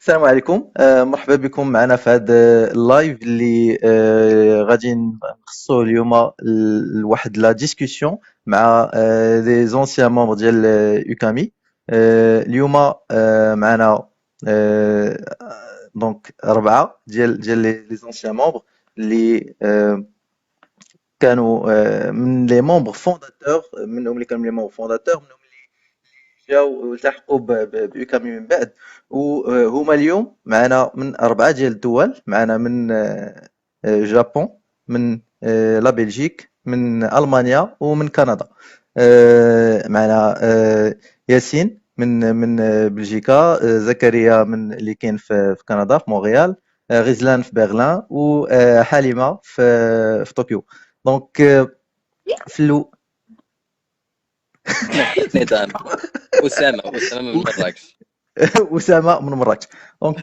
السلام عليكم مرحبا بكم معنا في هذا اللايف اللي غادي نخصوه اليوم لواحد لا ديسكوسيون مع لي زونسيان ممبر ديال يوكامي. اليوم معنا دونك أربعة ديال لي زونسيان ممبر اللي كانوا من لي ممبر فونداتور، منهم اللي كانوا لي ممبر فونداتور، منهم جاو والتحقوا بيوكامي من بعد. وهما اليوم معنا من أربعة ديال الدول، معنا من جابون، من لا بلجيك، من ألمانيا، ومن كندا. معنا ياسين من بلجيكا، زكريا من اللي كاين في كندا في مونريال، غزلان في برلين، وحليمة في طوكيو. دونك في حيتني انا اسامه من مراكش. أسامة من مراكش. دونك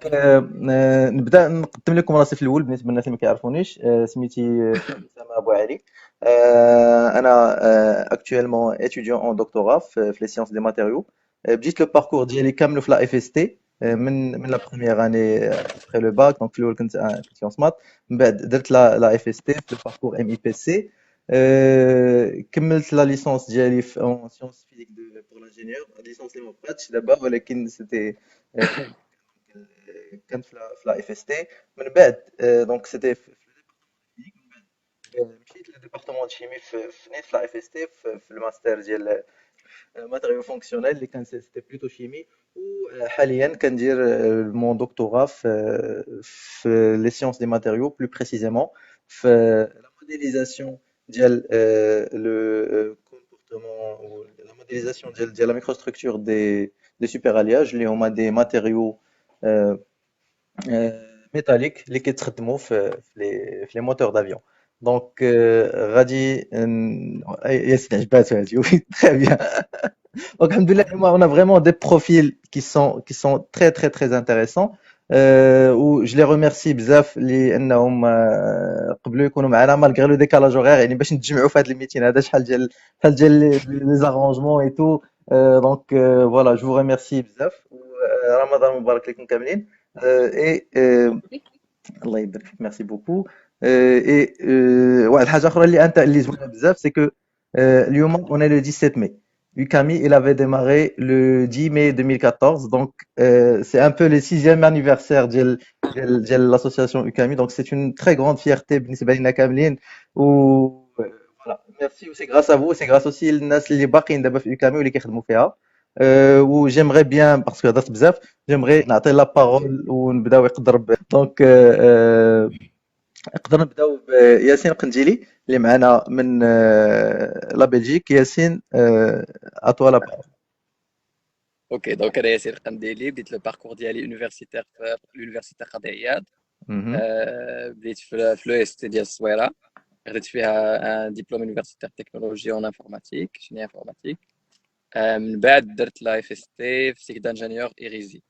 نبدا نقدم لكم راسي في الاول بالنسبه للناس اللي ما كيعرفونيش. سميتي أسامة ابو علي. انا اكطوالمون étudiant en doctorat في لي سيونس دي ماتيريو. بديت لو باركور ديالي كامل في لا اف اس تي من لا بروميير اني ابخي لو باك. دونك في الاول كنت سيونس مات، من بعد درت لا اف اس تي في لو باركور ام اي بي سي. كملت لا ليسونس ديالي في en sciences physiques pour l'ingénieur، ليسونس اللي ما بقاتش دابا ولكن سيتي كانت في لا اف اس تي. من بعد دونك سيتي في الفيزيك. من بعد مشيت للديبارتمون دو شيمي في نيت في لا اف اس تي في الماستر ديال ماتيريو فونكسيونيل اللي كان سيتي بلوتو شيمي. وحاليا كندير مون دكتوراه في لي سيونس دي ماتيريو، بلو بريسيزيمون في لا موديليزاسيون ديال لو كومبورتمون و لا موديليزاسيون ديال لا ميكروستركتور دي سوبر الياج اللي هما دي ماتيريو ميتاليك اللي كيتخدموا في لي موتور دافيون. دونك غادي ياسين عجباتو هادي وي تري بيان. Donc, alhamdoulilah, on a vraiment des profils qui sont très, très, très intéressants. Où je les remercie بزاف لانهم قبلوا يكونوا معنا مالغري لو ديكالاج horaire، يعني باش نتجمعوا في هذا الميتين هذا شحال ديال لي زارونجمون اي تو. دونك فوالا جو ريميرسي بزاف، ورمضان مبارك لكم كاملين. اي الله يبارك فيك، ميرسي بوكو. اي واحد الحاجه اخرى اللي زوينه بزاف، سي كو اليوم on est le 17 mai. Ukami, il avait démarré le 10 mai 2014, donc c'est un peu le sixième anniversaire de l'association Ukami, donc c'est une très grande fierté بالنسبة لنا كاملين. voilà, merci, c'est grâce à vous, c'est grâce aussi للناس اللي باقيين دابا في Ukami واللي كيخدموا فيها. و j'aimerais bien parce que هضرت بزاف، j'aimerais نعطي لا بارول ونبداو يقدر دونك نقدر نبداو بياسين قنديلي اللي معنا من لا بلجيك. ياسين اتوا لا بارول. اوكي دونك انا ياسر قنديلي، بديت لو باركور ديالي يونيفرسيتير في اليونيفرسيتي قاضي عياض. مهم. بديت في لو اس تي ديال الصويره، خديت فيها ان ديبلوم يونيفرسيتير تكنولوجي اون انفورماتيك شنو انفورماتيك. من بعد درت لا اف اس تي في سيك دانجينيور ايريزي.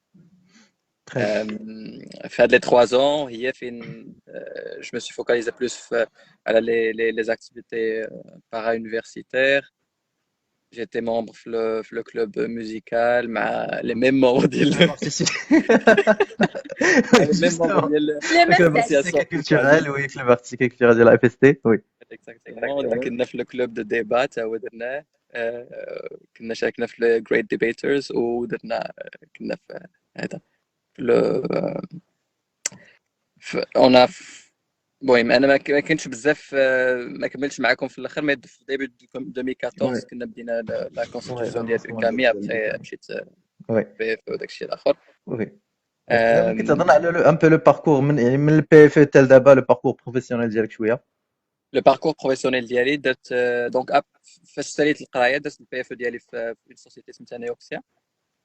Très bien. في هاد لي 3 ans هي فين جو me suis focalisé plus على les activités para-universitaires. J'étais membre في le club musical مع les mêmes membres Même ديال artistique. مع Oui, les mêmes membres justement. ديال Le club artistique l'association et UCAMI. culturel, oui, le club artistique et culturel de la FST, oui. Exactement. كنا في الكلوب دو ديبا تا هو درناه. كنا شاركنا في الجريت ديبيترز ودرنا كنا في هذا في اون المهم انا ما كنتش بزاف، ما كملتش معاكم في الاخر، mais في ديبي 2014 Ouais, كنا بدينا لا ouais, le كونستيتيوسيون ديال lancement اوكامي. de ابخي l'UQAM. مشيت Oui, بي اف وداك الشيء الاخر. oui. ممكن أم، تهضرنا على un peu le parcours من البي اف حتى لدابا، le parcours professionnel ديالك شويه. لو باركور بروفيسيونيل ديالي درت دونك فاش ساليت القرايه درت البي اف ديالي في une سوسيتي سميتها نيوكسيا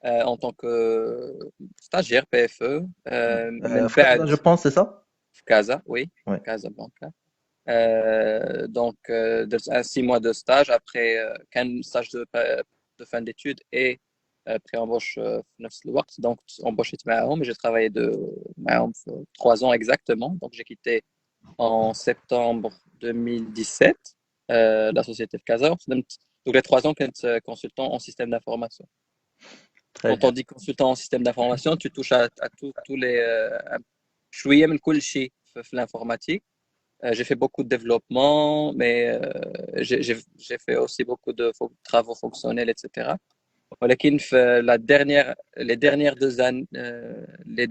en tant que stagiaire PFE. من في كازا بعد جو بونس سي سا. في كازا، وي Oui. كازابلانكا. Donc, un 6 mois de stage. Après, qu'un stage de fin d'études et pré-embauche في نفس الوقت. Donc, embauché معاهم. J'ai travaillé معاهم 3 ans exactement. Donc, j'ai quitté en septembre 2017 la société de Casa. Donc, les 3 ans, كنت consultant en système d'information. très Quand on bien. dit consultant en système d'information, tu touches à tous les شوية من كل شيء في l'informatique. J'ai fait beaucoup de développement, mais j'ai fait aussi beaucoup de travaux fonctionnels, etc. ولكن في les dernières 2 années, les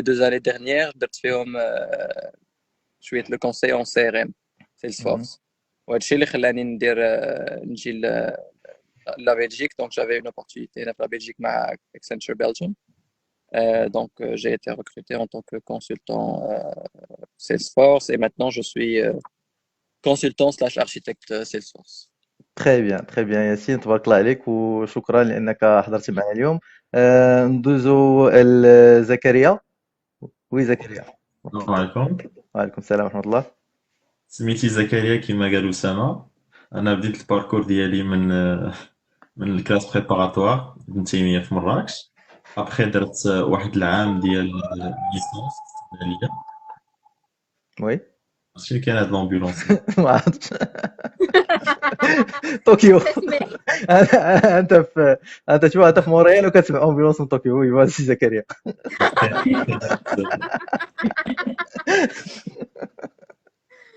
2 années dernières, درت فيهم شوية le conseil en CRM, Mhm. Salesforce. وهادشي اللي خلاني نجي la Belgique. Donc j'avais une opportunité dans la Belgique مع Accenture Belgium. Donc j'ai été recruté en tant que consultant Salesforce et maintenant je suis consultant slash architecte Salesforce. تري بيان ياسين، تبارك الله عليك وشكرا لأنك حضرت معنا اليوم. ندوزو زكريا. وي زكريا، السلام تفضل. عليكم. وعليكم السلام ورحمة الله. سميتي زكريا كما قال أسامة. أنا بديت الباركور ديالي من الكلاس بريباراتوار ابن تيمية في مراكش. ابخي درت واحد العام ديال ليسونس استقلالية. وي. عرفتي كاين هاد لومبيلونسي ما عرفتش. طوكيو. تسمح. انت في انت في مونريال وكتسمع امبيونس من طوكيو. وي فاسي زكريا.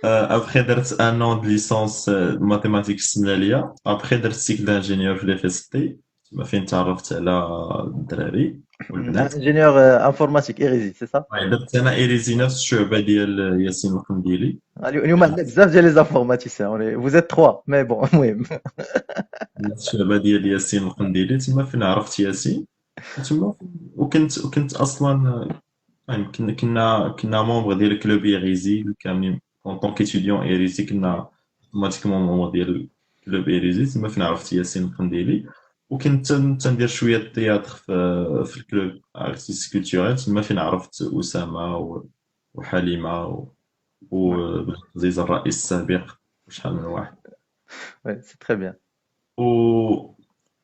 ابخي درت ان اون دو ليسونس ماتيماتيك استقلالية. ابخي درت سيكل دانجينيور في لي اس تي تما فين تعرفت على الدراري والبنات. انجينيور انفورماتيك ايريزي سي سا. درت انا ايريزي نفس الشعبة ديال ياسين القنديلي. اليوم عندنا بزاف ديال لي زانفورماتيسيان، vous êtes 3 مي بون المهم. نفس الشعبة ديال ياسين القنديلي تما فين عرفت ياسين تما. وكنت اصلا يعني كنا مونبر ديال كلوب ايريزي كاملين اون طونك ايتيديون ايريزي. كنا اوتوماتيكمون مونبر ديال كلوب ايريزي تما فين عرفت ياسين القنديلي. وكنت تندير شويه التياتر في الكلوب ارتيست كولتوريل تما فين عرفت اسامه وحليمه وعزيز الرئيس السابق وشحال من واحد. وي سي تري بيان. و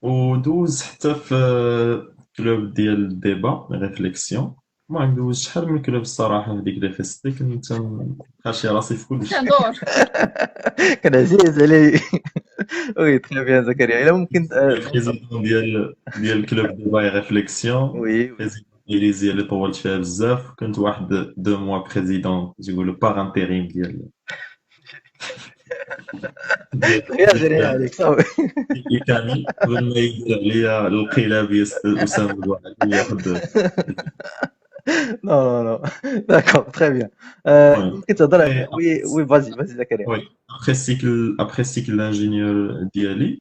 ودوز حتى في كلوب ديال الديبا ريفليكسيون. المهم دوز شحال من كلوب الصراحه في ديك لي فيستي. كنت خاشي راسي في كلشي. دور. كان عزيز علي. وي تري بيان زكريا. الا ممكن بريزيدون ديال كلوب ديبا ريفليكسيون. وي بريزيدون إليزي اللي طولت فيها بزاف. كنت واحد 2 موا بريزيدون تيقولوا باغ انتيريم ديال غير جرينا عليك صافي. كامل قبل ما يدير عليا القلاب يا اسامه الواحد ياخذ. نو نو نو داكور تري بيان. المهم ممكن تهضر. وي وي فازي زكريا. وي ابخي السيكل دانجينيور ديالي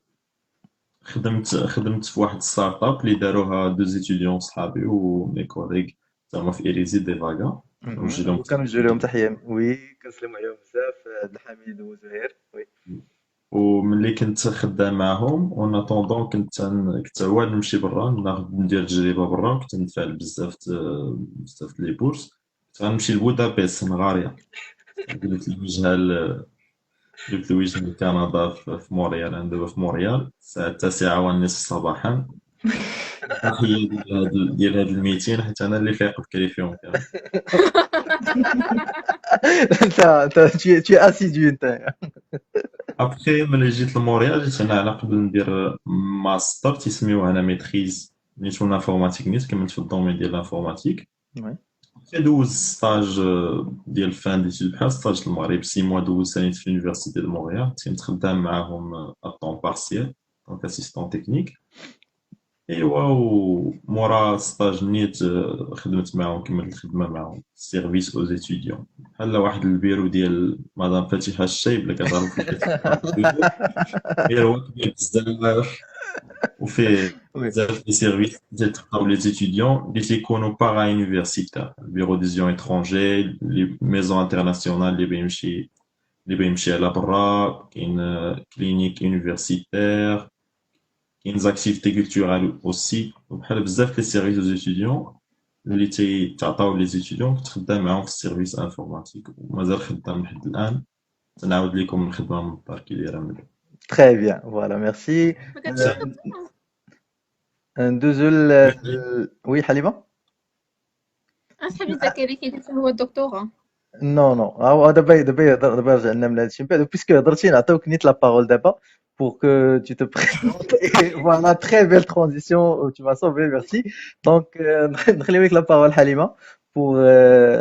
خدمت في واحد ستارت اب اللي داروها 2 ايتيديون صحابي ومي كوليغ زعما في إيريزي دي فاغا. نوجه لهم وكنوجه لهم تحيه. وي كنسلموا عليهم بزاف عبد الحميد وزهير. وي وملي كنت خدام معاهم اون اتوندون كنت عواد نمشي برا ندير تجربه برا. كنت نتفاعل بزاف لي بورس. كنت غنمشي لبودابست هنغاريا. قلت الوجه من كندا في مونريال. انا دابا في مونريال الساعه 9:30 صباحا. تحيه ديال هاد الميتين حيت انا اللي فايق بكري فيهم كامل. انت تي اسيدو انت. ابخي ملي جيت لمونريال جيت هنا على قبل ندير ماستر تيسميوه هنا ميتريز نيت اون انفورماتيك. نيت كملت في الدومين ديال الانفورماتيك. وي دوز ستاج ديال فان ديتود بحال ستاج المغرب 6 موا. دوز سنيت في لونيفرسيتي ديال مونريال. كنت خدام معاهم طون بارسيال دونك اسيستون تكنيك. ايوا ومورا ستاج نيت خدمت معاهم. كملت الخدمه معاهم سيرفيس او زيتيديون بحال واحد البيرو ديال مدام فاتحه الشايب اللي كتعرف هي هو كبير بزاف وفيه وي بزاف دي سيرفيس تلقاو لي زيتيديون اللي تيكونوا باغا يونيفرسيتير. البيرو دي زيون اترونجي لي ميزون انترناسيونال اللي بيمشي على برا. كاين كلينيك يونيفرسيتير. كاين زاكتيفيتي كولتورال اوسي. بحال بزاف لي سيرفيس دو زيتيديون اللي تعطاو لي زيتيديون. كنت خدام معاهم في السيرفيس انفورماتيك ومازال خدام لحد الان. تنعاود لكم الخدمه من الدار كي دايره مليح. تري بيان. فوالا ميرسي. ما كتشوف دكتور؟ ندوزو وي حليمه. اصاحبي زكريا كيدير هو الدكتوراه. نو نو دابا رجعنا من هادشي من بعد. بيسكو هضرتي نعطيوك نيت لا بارول دابا pour que tu te présentes. Et voilà, très belle transition, tu m'as sauvé, merci. Donc, نخليوك la parole Halima pour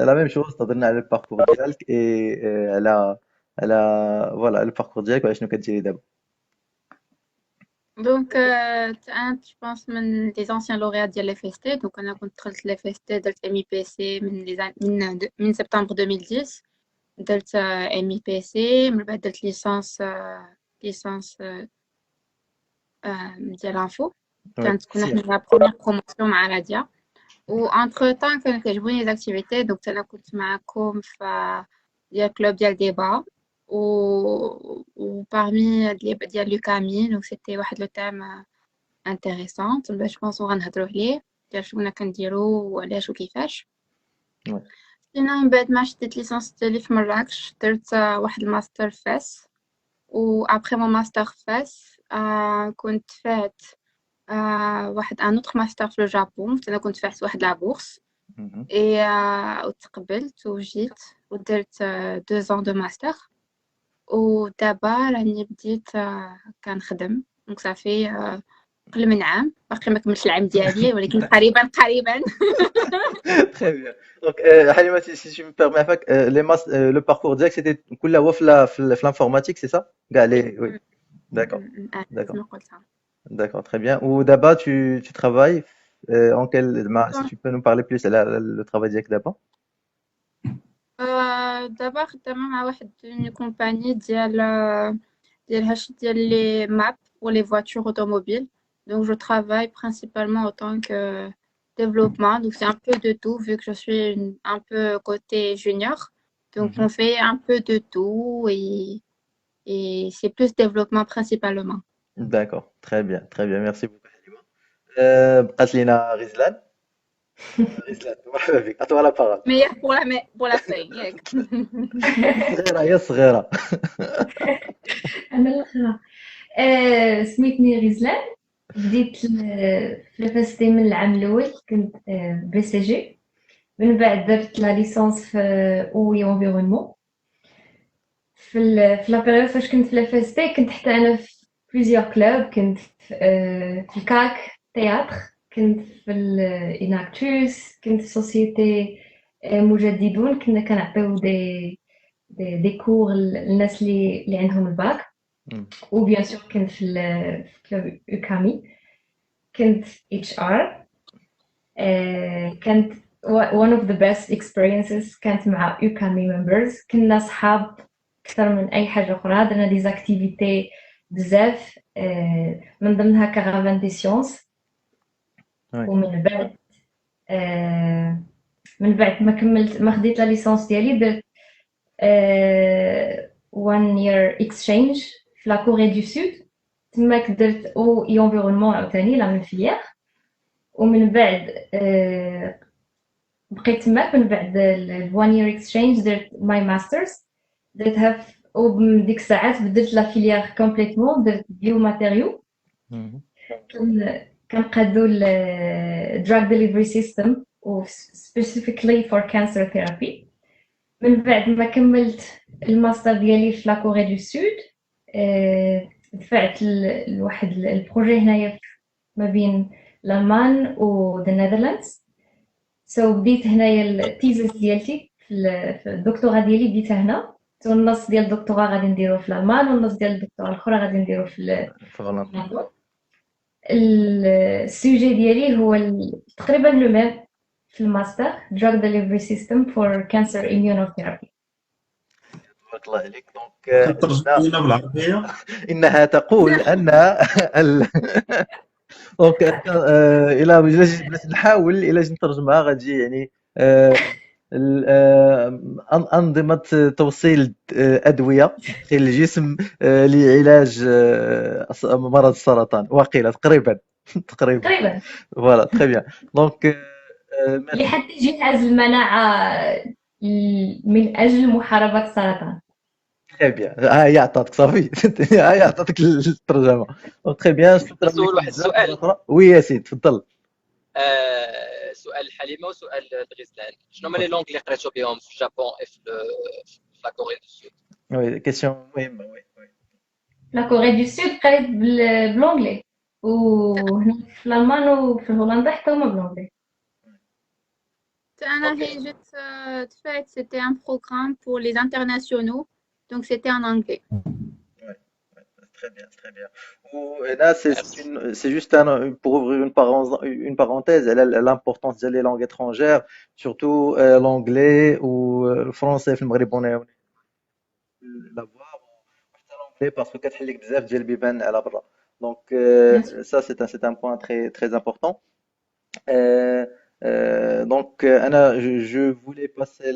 la même chose, تهضرنا على الباركور ديالك et على voilà le parcours ديالك وعلى شنو كديري دابا. دونك انا je pense من les anciens lauréats ديال les FST. donc انا كنت دخلت les FST درت ام اي بي سي من سبتمبر 2010. درت ام اي بي سي من بعد درت ليسانس ديال انفو. Oui, كنا si. حنا لا بروميير بروموسيون مع نادية. و entre temps كانوا كيعجبوني les activités. donc انا كنت معاكم في ديال كلوب ديال ديبا و parmi ديال لوكامي. donc c'était واحد لو تام intéressante باش بونسو غنهضروا عليه ديال شنو كنديروا وعلاش وكيفاش. Ouais. من بعد ما شديت ليسانس ديالي في مراكش درت واحد الماستر في فاس. و ابري مون ماستر في فاس كنت فات واحد ان اوتر ماستر في الجابون. انا كنت فات واحد لابورس Mhm. اي وتقبلت وجيت ودرت 2 ans دو ماستر. ودابا راني بديت كنخدم. دونك صافي قل من عام. باقي ما كملتش العام ديالي ولكن قريبا قريبا. Très bien. Donc, Halima, si tu me permets, le parcours direct, c'était كله هو في l'informatique, c'est ça? Oui, d'accord, d'accord, كما قلتها. d'accord, très bien. Ou d'abord, tu travailles en si tu peux nous parler plus de le travail direct d'abord? دابا خدامة مع واحد une compagnie ديال هادشي ديال les maps pour les voitures automobiles. donc je travaille principalement en tant que développement. donc c'est un peu de tout vu que je suis un peu côté junior. donc Mhm. on fait un peu de tout et c'est plus développement principalement. D'accord, très bien, merci beaucoup, Halima. بقات لينا غزلان. غزلان مرحبا بك، أعطوها la parole. meilleur pour la fin ياك. صغيرة هي صغيرة. أنا الأخرى. سميتني غزلان. بديت في الفاستي من العام الأول. كنت بي سي جي. من بعد درت لا ليسونس في أوي انفيرونمون. في لا بيريود فاش كنت في الفاستي كنت حتى أنا في بليزيور كلوب. كنت في الكاك تياتر. كنت في الإناكتوس. كنت في سوسيتي مجددون. كنا كنعطيو دي كور للناس اللي عندهم الباك. وبيان سور كنت في كلوب يوكامي. كنت HR. كانت one of the best experiences كانت مع يوكامي members. كنا صحاب أكثر من أي حاجة أخرى. درنا دي زاكتيفيتي بزاف من ضمنها كارافان دي سيونس. ومن بعد ما خديت لا ليسونس ديالي درت 1 year exchange في لا كوري دو سود. تماك درت او انفيرونمون عاوتاني لا من فيير. ومن بعد بقيت تماك. من بعد 1 year exchange درت ماي ماسترز. درتها ومن ديك الساعات بدلت لا فيليير كومبليتمون. درت بيو ماتيريو. كنقادو الدراغ ديليفري سيستم و specifically for cancer therapy. من بعد ما كملت الماستر ديالي في لا كوري دو سود دفعت لواحد البروجي هنايا ما بين الألمان و the Netherlands. بديت هنايا التيزيس ديالتي في الدكتوراه ديالي بديتها هنا. النص ديال الدكتوراه غادي نديروه في الألمان والنص ديال الدكتوراه الأخرى غادي نديروه في هولندا. السوجي ديالي هو تقريبا لو ميم في الماستر drug delivery system for cancer immunotherapy. تبارك الله عليك. دونك تترجم لنا بالعربية؟ إنها تقول أن دونك إلا بلاتي نحاول إلا جيت نترجمها غتجي يعني أنظمة توصيل أدوية داخل الجسم لعلاج مرض السرطان. وقيل تقريبا فوالا تري بيان. دونك لحد جهاز المناعة من أجل محاربة السرطان. تري بيان. هي عطاتك صافي. هي عطاتك الترجمة. دونك تري بيان. نسول واحد السؤال. وي يا سيدي تفضل. سؤال الحليمه وسؤال الغزلان. شنو هما لي لونغ اللي قريتو بهم في اليابان في لا كوري دو سود؟ وي كيسيون مهمة. وي لا كوري دو سود قريت بالانجلي وهنا في الالمان وفي هولندا حتى هما بالانجلي. C'était un programme pour les internationaux, donc c'était en anglais. Ouais, ouais, très bien, très bien. Et là, Merci. c'est juste pour ouvrir une parenthèse, l'importance des langues étrangères, surtout l'anglais ou le français في المغرب on est l'avoir وحتى l'anglais parce que كتحلك بزاف ديال البيبان على برا. Donc Bien sûr. ça c'est un point très très important. Euh, je voulais passer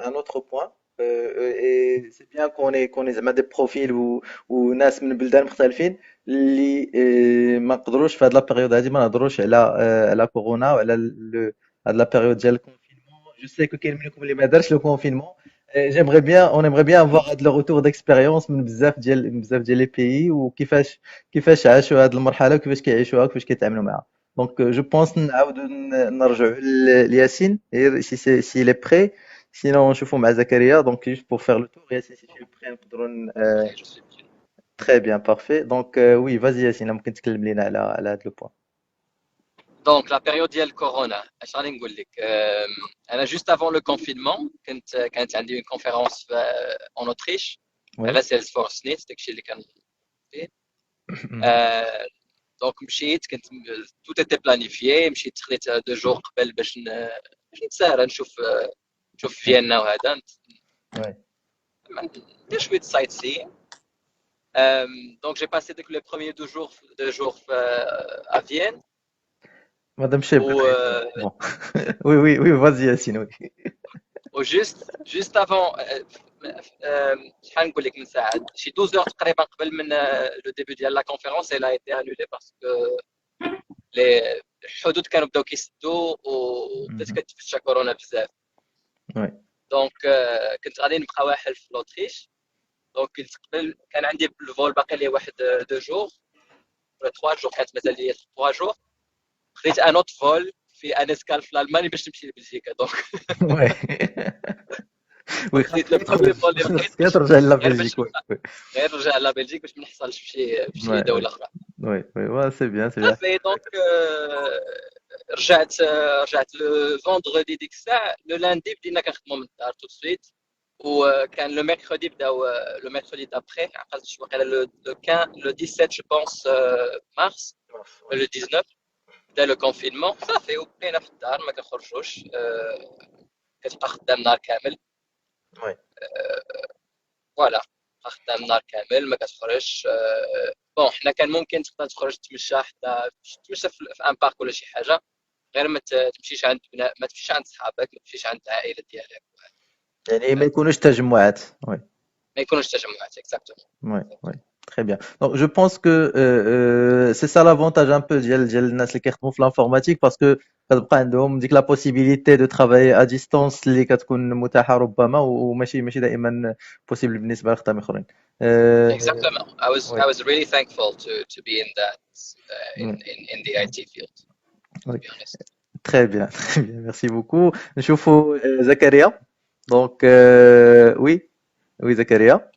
à un autre point. Et c'est bien qu'on ait زعما des profils وناس من بلدان مختلفين اللي ما نقدروش في هذه البيريود هذه ما نهضروش على كورونا وعلى هذه لا بيريود ديال الكونفينمون. جو سي كو كاين منكم اللي ما دارش لو كونفينمون. On aimerait bien avoir le retour d'expérience من بزاف ديال لي بيي وكيفاش عاشوا هذه المرحله وكيفاش كيعيشوها وكيفاش كيتعاملوا معها. Donc, je pense نعاودو نرجعوا لياسين s'il est prêt. Sinon, نشوفوا مع زكريا. Donc, juste pour faire le tour, Yacine, si tu es prêt, نقدروا Oui, je suis prêt. très bien, parfait. Donc, oui, vas-y Yacine, ممكن تكلم لينا على هذا le point. Donc, la période ديال الكورونا اش غادي نقول لك انا juste avant le confinement كانت عندي une conférence en Autriche Ouais. على Salesforce Net داكشي اللي كان فيه. دونك مشيت كنت tout était planifié. مشيت خديت 2 jours قبل باش نتسهر نشوف فيينا وهذا Ouais. ندير شويه سايت سي. Donc j'ai passé les premiers 2 jours à Vienne. Madame Cheb. Bon. Oui, oui, oui, vas-y Yacine, oui. juste avant شحال نقول لك من ساعه شي 12 heures تقريبا قبل من لو ديبي ديال لا كونفيرونس elle a été annulée parce que الحدود كانوا بداو كيسدوا وبدات كتفشى كورونا بزاف. Ouais. دونك كنت غادي نبقى واحد في لوتريش. دونك كنت قبل كان عندي الفول باقي لي واحد 2 jours ولا 3 jours كانت مازال لي 3 jours. خديت ان اوت فول في ان اسكال في الالماني باش نمشي لبلجيكا. دونك Ouais. Oui, خديت لو بروميير فول اللي بقيت خاصك ترجع لا غير باش بلجيك. غير نرجع لا بلجيك باش ما نحصلش في شي Ouais, دوله اخرى. oui, oui, ouais, c'est bien, c'est bien. صافي دونك رجعت لو فوندردي ديك الساعه. لو لاندي بدينا كنخدموا من الدار تو سويت. وكان لو ميركودي بداو لو ميركودي دابري عقلت شي وقيله لو 17 جو بونس مارس لو 19 بدا لو كونفينمون. صافي وبقينا في الدار ما كنخرجوش. كتبقى خدام نهار كامل. Ouais. فوالا خدام نهار كامل ما كتخرجش. بون حنا كان ممكن تقدر تخرج تمشى حتى تمشى في ان بارك ولا شي حاجه غير ما تمشيش عند ما تمشيش عند صحابك ما تمشيش عند العائله ديالك. يعني ما يكونوش تجمعات. Ouais. ما يكونوش تجمعات اكزاكتومون. Ouais, ouais. Très bien. Donc, je pense que c'est ça l'avantage un peu ديال الناس اللي كيخدموا في l'informatique parce que كتبقى عندهم ديك لا possibilité de travailler à distance اللي كتكون متاحة ربما وماشي دائما possible بالنسبة لخدام آخرين. Exactement. I was really thankful to be in that in the IT field. To be honest. Très bien, très bien. Merci beaucoup. نشوفوا زكريا. Donc oui زكريا.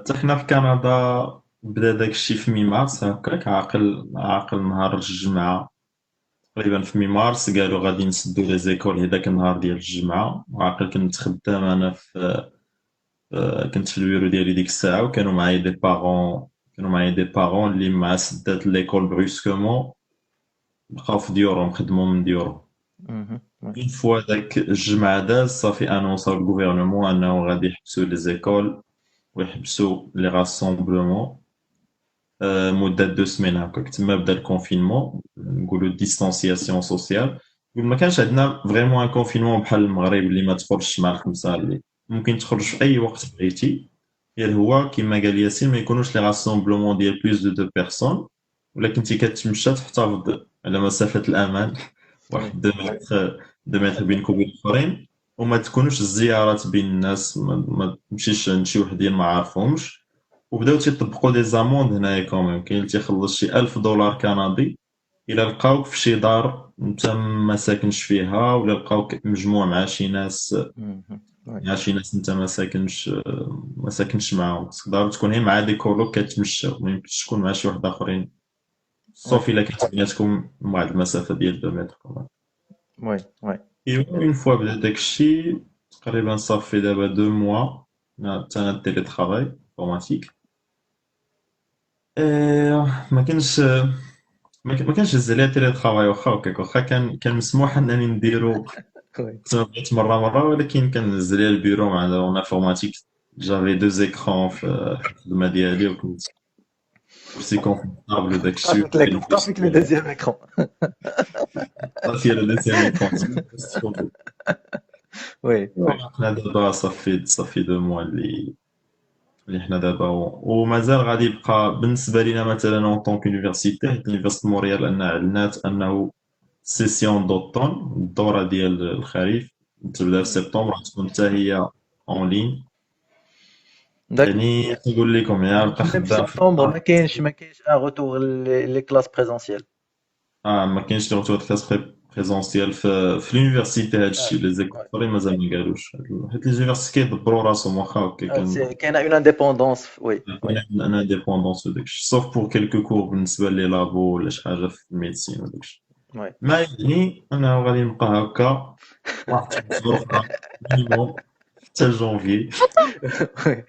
حتى حنا في كندا بدا داك الشيء في مي مارس هكاك عاقل نهار الجمعة تقريبا في مي مارس قالوا غادي نسدوا لي زيكول هذاك النهار ديال الجمعة. وعاقل كنت خدام انا كنت في البيرو ديالي ديك الساعة وكانوا معايا دي بارون اللي مع سدات ليكول بروسكومون بقاو في ديورهم خدموا من ديورهم. اون فوا داك الجمعة داز صافي انونساو الغوفرنمون انه غادي يحبسوا لي زيكول ويحبسوا لي راسومبلمون مدة 2 سمين هكاك. تما بدا الكونفينمون نقولوا ديستانسياسيون سوسيال. ما كانش عندنا فريمون ان كونفينمون بحال المغرب اللي ما تخرجش مع الخمسة اللي ممكن تخرج في اي وقت بغيتي. غير هو كما قال ياسين ما يكونوش لي راسومبلمون ديال بلوس دو 2 بيرسون ولكن انت كتمشى تحتفظ على مسافة الامان واحد 2 متر بينك وبين الاخرين وما تكونوش الزيارات بين الناس ما تمشيش عند شي وحدين ما عارفهمش. وبداو تيطبقوا دي زاموند هنايا كوميم. كاين اللي تيخلص شي $1000 كندي الا لقاوك في شي دار انت ما ساكنش فيها ولا لقاوك مجموع مع شي ناس وي يعني شي ناس انت ما ساكنش معاهم، تقدر تكون هي مع دي كولوك كتمشى، ما يمكنش تكون مع شي واحد اخرين، وي صافي الا كانت بيناتكم واحد المسافه ديال 2 متر كمان. وي وي ايوا اون فوا بدا داكشي تقريبا صافي دابا 2 موا حتى انا التيلي ترافاي انفورماتيك. ما كانش ما كانش هز عليا تيلي ترافاي، واخا هكاك، واخا كان مسموح انني نديرو، وي كنت ما بغيت مره، ولكن كان هز عليا البيرو مع اون انفورماتيك، جافي 2 زيكران في الخدمه ديالي، وكنت كرسي كونفورتابل وداكشي، بقى فيك لو دوزيام ايكرون. صافي على دوزيام ايكرون. وي وي حنا دابا صافي 2 موا اللي حنا دابا، ومازال غادي يبقى بالنسبه لينا مثلا اون طونك يونيفرسيتي، حيت يونيفرسيتي مونريال انها اعلنات انه سيسيون دوطون الدوره ديال الخريف تبدا في سبتمبر، غتكون حتى هي اون لين. داك يعني نقول لكم يعني نبقى ميم في خدام في سبتمبر الدار. ما كاينش ان روتور لي كلاس بريزونسيال. ما كاينش لي روتور كلاس بريزونسيال في اليونيفرسيتي، هادشي لي زيكول وي مازال ما قالوش، حيت لي زونيفرسيتي كيدبروا راسهم، واخا هكا سي كاين اون انديبوندونس. وي وي كاين ان انديبوندونس وداكشي، سوف بور كيلكو كور بالنسبه لي لابو ولا شي حاجه في الميديسين وداكشي. وي ما يعني انه غادي نبقى هكا واحد 3 شهور اخرى مينيموم حتى جونفي. وي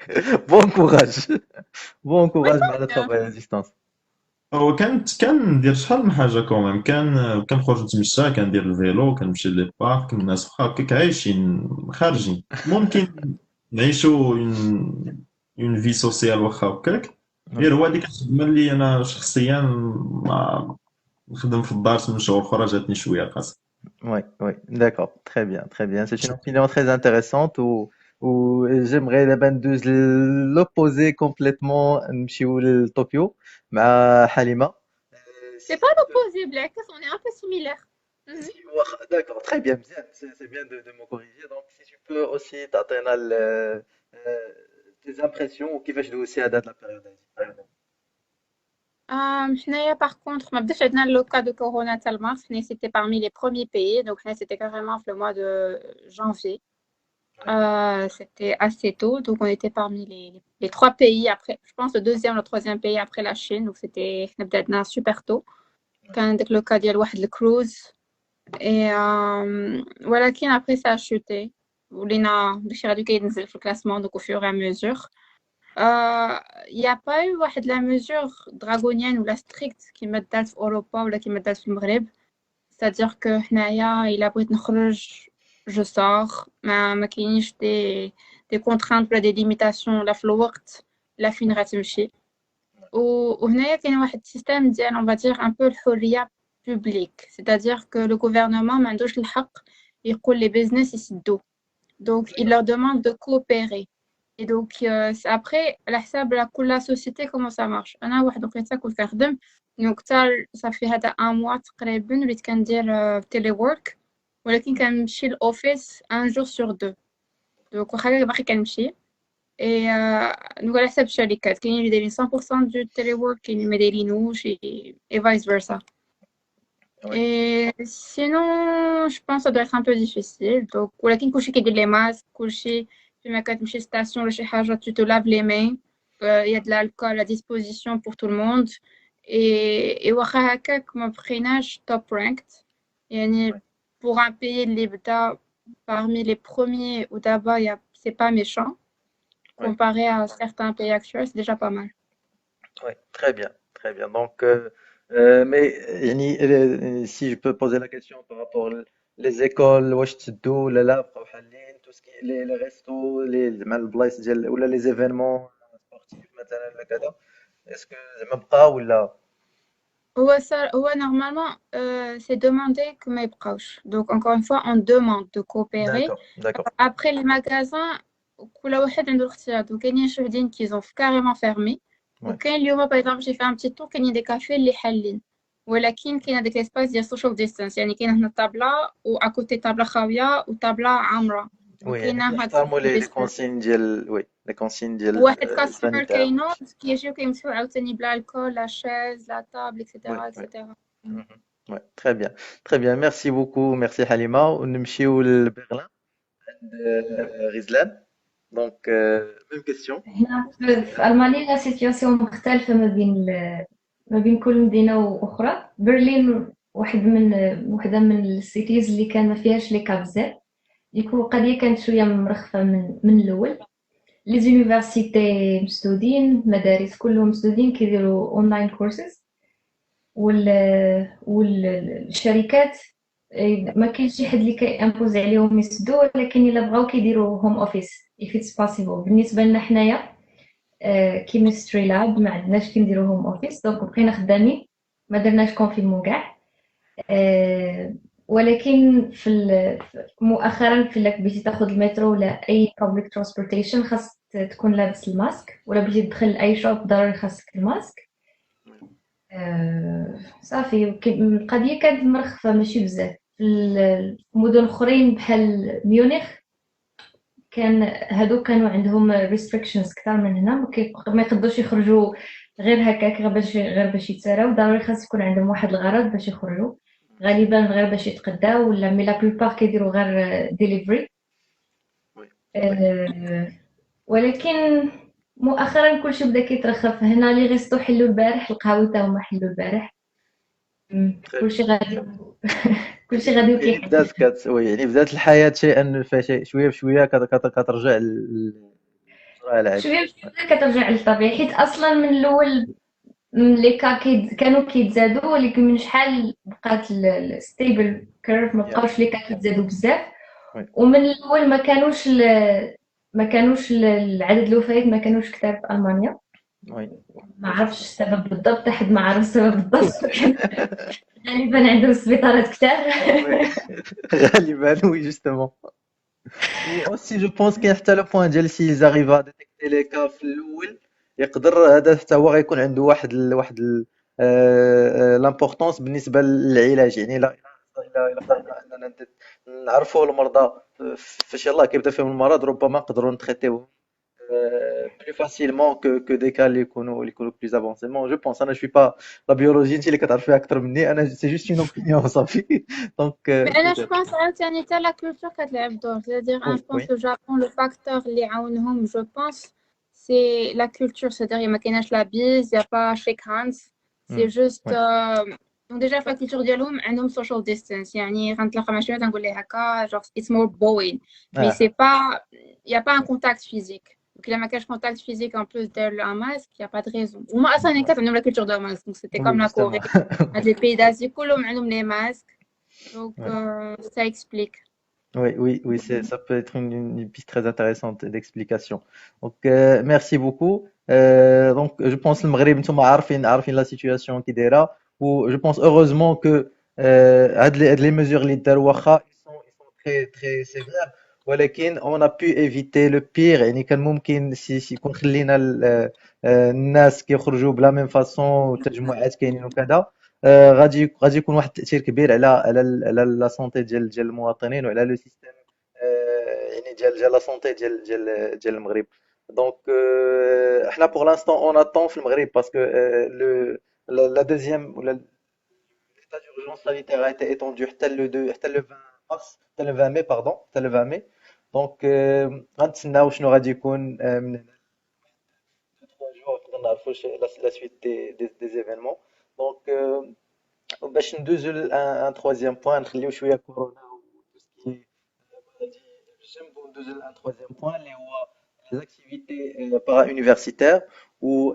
بون كوراج بون كوراج مع لو ترافاي ا ديستانس. هو كندير شحال من حاجه كوميم، كنخرج نتمشى، كندير الفيلو، كنمشي لي بارك، الناس واخا هكاك عايشين خارجين، ممكن نعيشوا اون في سوسيال واخا هكاك، غير هو هذيك الخدمه اللي انا شخصيا ما نخدم في الدار 8 شهور اخرى جاتني شويه قاصحه. Oui, oui, d'accord, très bien. C'est une opinion très intéressante où j'aimerais d'abord l'opposer complètement نمشيو لطوكيو مع حليمة. C'est Si pas tu peux, l'opposé, Black, on est un peu similaires. Mhm. si, d'accord, très bien, bien, c'est bien de me corriger. Donc, si tu peux aussi تعطينا tes impressions وكيفاش دوزتي هذا la période هذه. حنايا par contre ما بداش عندنا le cas de corona تاع المارس، حنا c'était parmi les premiers pays, donc حنا c'était carrément le mois de janvier. C'était assez tôt, donc on était parmi les 3 pays après, je pense le deuxième, le troisième pays après la Chine, donc c'était حنا بدأنا super tôt. كان داك le cas ديال واحد الكروز et ولكن après ça a chuté. ولينا داكشي غادي كينزل في الكلاسمون donc au fur et à mesure. Il y a pas eu واحد la mesure draconienne ou la stricte كيما دارت في أوروبا ولا كيما دارت في المغرب. C'est-à-dire que حنايا إلا بغيت نخرج je sors، ما كاينينش des contraintes ولا des limitations لا في الوقت لا فين غتمشي. وهنايا كاين واحد système ديال on va dire un peu الحرية publique، c'est-à-dire que le gouvernement ما عندوش الحق يقول les business يسدوا، donc il leur demande de coopérer. Et donc c'est après على حساب كل société comment ça marche. انا واحد وقيته كنت كنخدم، donc صافي هذا ان موا تقريبا وليت كندير تيلي وورك، ولكن كنمشي للأوفيس ان جور سور دو، donc واخا باقي كنمشي. et donc على حساب الشركات كاينين اللي دايرين 100% دو تيلي وورك، كاينين اللي ما دايرينوش et vice versa. Oui, Et sinon, je pense que ça doit être un peu difficile. Donc, ولكن كلشي كيدير لي ماسك، كلشي فيما كتمشي ستاسيون ولا شي حاجة tu te laves les mains. Il y a de l'alcool à disposition pour tout le monde. Et واخا هكاك ما بقيناش top ranked. يعني oui, pour un pays اللي بدا parmi les premiers ou d'abord, c'est pas méchant. oui, Comparé à certains pays actuels, c'est déjà pas mal. oui, très bien, très bien. Donc, mais يعني si je peux poser la question par rapport les écoles واش تسدوا ولا لا بقاو حالين tout ce qui les restos زعما البلايص ديال ولا les événements sportifs مثلا ولا كذا est-ce que زعما بقاو ولا. هو normalement c'est demandé que ما يبقاوش. Donc encore une fois on demande de coopérer. D'accord, d'accord. Après les magasins كل واحد عنده الاختيار، donc كاينين شي وحدين qui ont carrément fermé، Ouais, وكاين اليوم باغ exemple j'ai fait un petit tour كاينين دي كافي اللي حالين، ولكن كاين هذاك الاسباس ديال social distance، يعني كاين هنا طابلة و اكوتي طابلة خاوية وطابلة عامرة، oui يعني وكاينه هاد كيحترموا social les distance. consignes ديال وي les consignes ديال واحد كاستمر sanitaire كاينو وداكشي. كيجيو كيمسحو عاوتاني بلا الكول لا شيز لا طابل Oui, اكسيتيرا oui. اكسيتيرا. Mhm. Ouais, très bien, très bien. Merci beaucoup, merci Halima. ونمشيو لبرلين. غزلان. دونك ميم كيستيون. هنا في ألمانيا لا سيتياسيون مختلفة ما بين كل مدينة وأخرى. برلين وحدة من السيتيز اللي كان ما فيهاش لي كا بزاف، ديكو القضية كانت شوية مرخفة من الأول. لي زونيفرسيتي مسدودين، مدارس كلهم مسدودين كيديروا اونلاين كورسز، والشركات ما كاينش شي حد اللي كيامبوز عليهم يسدوا، ولكن الا بغاو كيديروا هوم اوفيس if it's possible. بالنسبه لنا حنايا كيمستري لاب ما عندناش كنديروا هوم اوفيس، دونك بقينا خدامين، ما درناش كونفينمون كاع. ولكن مؤخرا في لك بغيتي تاخذ المترو ولا اي public transportation خاص تكون لابس الماسك، ولا بغيتي تدخل اي شوب ضروري خاصك الماسك. صافي القضيه كانت مرخفه ماشي بزاف. في المدن اخرين بحال ميونخ كان هادو كانوا عندهم restrictions كثر من هنا، ما يقدروش يخرجوا غير هكاك غير باش يتساراو، ضروري خاص يكون عندهم واحد الغرض باش يخرجوا، غالبا غير باش يتغداو ولا مي لا بلوبار كيديروا غير ديليفري. ولكن مؤخرا كلشي بدا كيترخف. هنا لي غيستو حلوا البارح، القهاوي تا هما حلوا البارح، كلشي غادي كلشي غادي يعني وكيحل. بدات يعني بدات الحياة شيئا فشيء، شوية بشوية كترجع للمجرى العادي. شويه بشويه كترجع للطبيعي، حيت اصلا من الاول لي كا كانوا كيتزادوا، ولكن من شحال بقات الستيبل كيرف، ما بقاوش لي كا كيتزادوا بزاف. وي ومن الاول ما كانوش العدد الوفيات ما كانوش كثار في المانيا. وي ما عرفتش السبب بالضبط، حد ما عرف السبب بالضبط. غالبا عندهم سبيطارات كثار. وي غالبا وي جوستومون. و aussi je pense كاين حتى لو بوين ديال s'ils arrivent à détecter les cas في الاول، يقدر هذا حتى هو غيكون عنده واحد لامبورطونس بالنسبه للعلاج. يعني الا قدرنا اننا نعرفوا المرضى فاش يلاه كيبدا فيهم المرض، ربما نقدروا نتريتيوهم plus facilement que des cas اللي يكونوا plus avancés. Bon, je pense انا je suis pas la biologie، انت اللي كتعرف فيها اكثر مني، انا c'est juste une opinion صافي. Donc Mais أنا je peut-être. pense عاوتاني حتى la culture كتلعب دور. C'est-à-dire أنا Oui je pense oui le Japon le facteur اللي عاونهم je pense c'est la culture. C'est-à-dire ما كايناش la bise, y a pas shake hands, c'est juste ouais donc déjà في la culture ديالهم عندهم social distance. يعني غنتلاقى مع شي واحد نقول ليه هكا genre it's more bowing, mais ah c'est pas y a pas un contact physique. Donc il y a un contact physique en plus d'un masque, il y a pas de raison. وما أصلا كانت عندهم la culture de masque, donc c'était oui comme la justement. Corée. هاد les pays d'Asie كلهم عندهم les masques. Donc, Ouais. ça explique. Oui, oui, oui, ça peut être une piste très intéressante d'explication. Donc, merci beaucoup. Donc, je pense le Maghreb, نتوما عارفين la situation qui دايرة. Ou je pense heureusement que هاد les mesures اللي داروا واخا ils sont très très sévères، ولكن on a pu éviter le pire. يعني كان ممكن سي كون خلينا الناس كيخرجوا بلا ميم فاصون والتجمعات كاينين وكذا، غادي يكون واحد التأثير كبير على لا سونتي ديال المواطنين وعلى لو سيستيم، يعني ديال لا سونتي ديال المغرب. دونك احنا بور لانستون اون اتون في المغرب باسكو لو لا دوزيام ولا l'état d'urgence sanitaire a été étendu حتى le 20 mars، حتى le 20 mai pardon، حتى le 20 mai. دونك غنتسناو شنو غادي يكون من هنا 3 jours نقدر نعرفوا لا سويت دي زيفينمون. دونك باش ندوزو لان ترويزيام بوان، نخليو شويه كورونا و توسكي مالادي جنب، وندوزو لان ترويزيام بوان اللي هو لي زاكتيفيتي بارا يونيفرسيتير و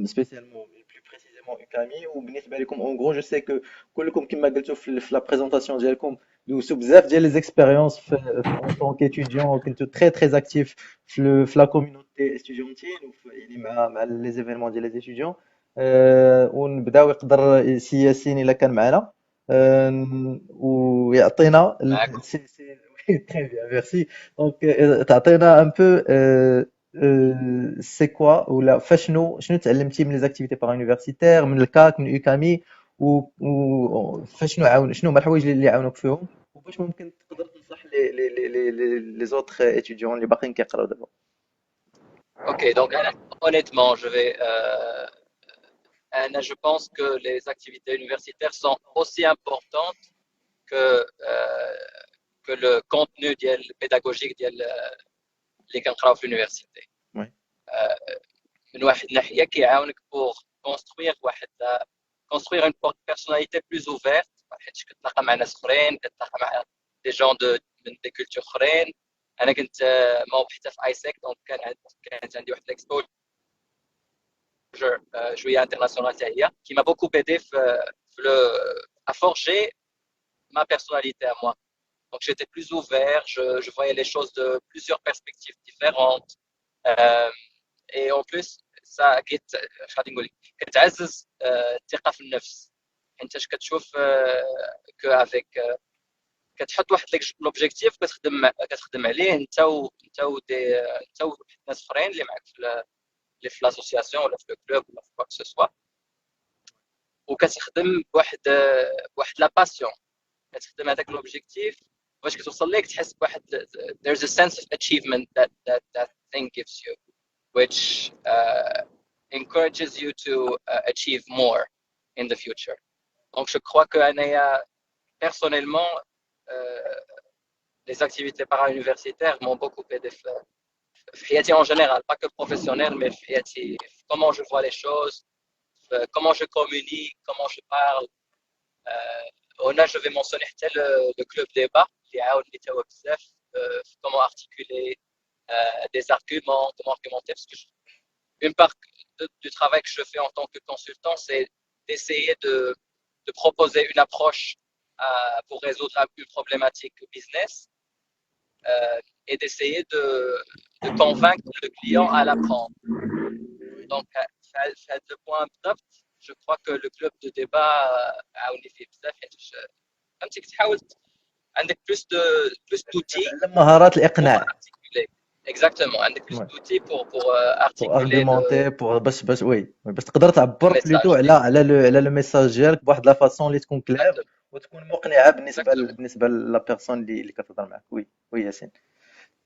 سبيسيالمون بلو بريسيزيمون UCAMI. وبالنسبه لكم اون غرو جو سي كو كلكم كما قلتوا في لا بريزونطاسيون ديالكم دوزتوا بزاف ديال لي زيكسبيريونس في ان طون كيتوديون، كنتو تري تري اكتيف في لا كوميونيتي استوديونتين يعني مع لي زيفينمون ديال لي ستوديون. ونبداو يقدر سي ياسين الا كان معنا ويعطينا معكم. تري بيان ميرسي. دونك تعطينا ان بو سي كوا ولا شنو تعلمتي من لي زاكتيفيتي بار يونيفرسيتير، من الكاك، من UCAMI، شنو هما الحوايج اللي عاونوك فيهم، وباش ممكن تقدر تنصح لي زوتر اتيديون اللي باقيين كيقراو دابا. Ok, donc honnêtement, je pense que les activités universitaires sont aussi importantes que que le contenu pédagogique اللي كنقراو في l'université. Oui. من واحد الناحيه كيعاونك pour construire une personnalité plus ouverte حيت كتلاقى مع ناس اخرين كتلاقى مع دي جون من دي كولتور اخرين. انا كنت موب حتى في ايسيك دونك كانت عندي واحد الاكسبوجر شويه انترناسيونال حتى هي qui m'a beaucoup aidé à forger ma personnalité à moi. Donc j'étais plus ouvert, je voyais les choses de plusieurs perspectives différentes. Et en plus ça كتعزز الثقه في النفس حيت كتشوف avec كتحط واحد لوبجيكتيف كتخدم عليه انت ناس اخرين اللي معك في لاسوسياسيون ولا في الكلوب ولا في كوا كو سوا وكتخدم بواحد لا باسيون كتخدم هذاك لوبجيكتيف باش كتوصل ليك تحس بواحد there's a sense of achievement that thing gives you which encourages you to achieve more in the future. Donc je crois que personnellement les activités para-universitaires m'ont beaucoup aidé في حياتي en général, pas que professionnel, mais في حياتي comment je vois les choses, comment je communique, comment je parle. هنا je vais mentionner حتى le club débat اللي عاونني توا بزاف comment articuler des arguments, comment argumenter parce que une part du travail que je fais en tant que consultant, c'est d'essayer de proposer une approche pour résoudre une problématique business et d'essayer de convaincre le client à l'apprendre. Donc, à ce point, je crois que le club de débat a fait بزاف فهمتي كتحاول عندك plus d'outils مهارات الإقناع. Exactement, عندك plus d'outils pour articuler argumenter باش باش تقدر تعبر بلوتو على لو ميساج ديالك بواحد لا فاصون اللي تكون كلير وتكون مقنعه بالنسبه لا بيرسون اللي كتهضر معك. وي ياسين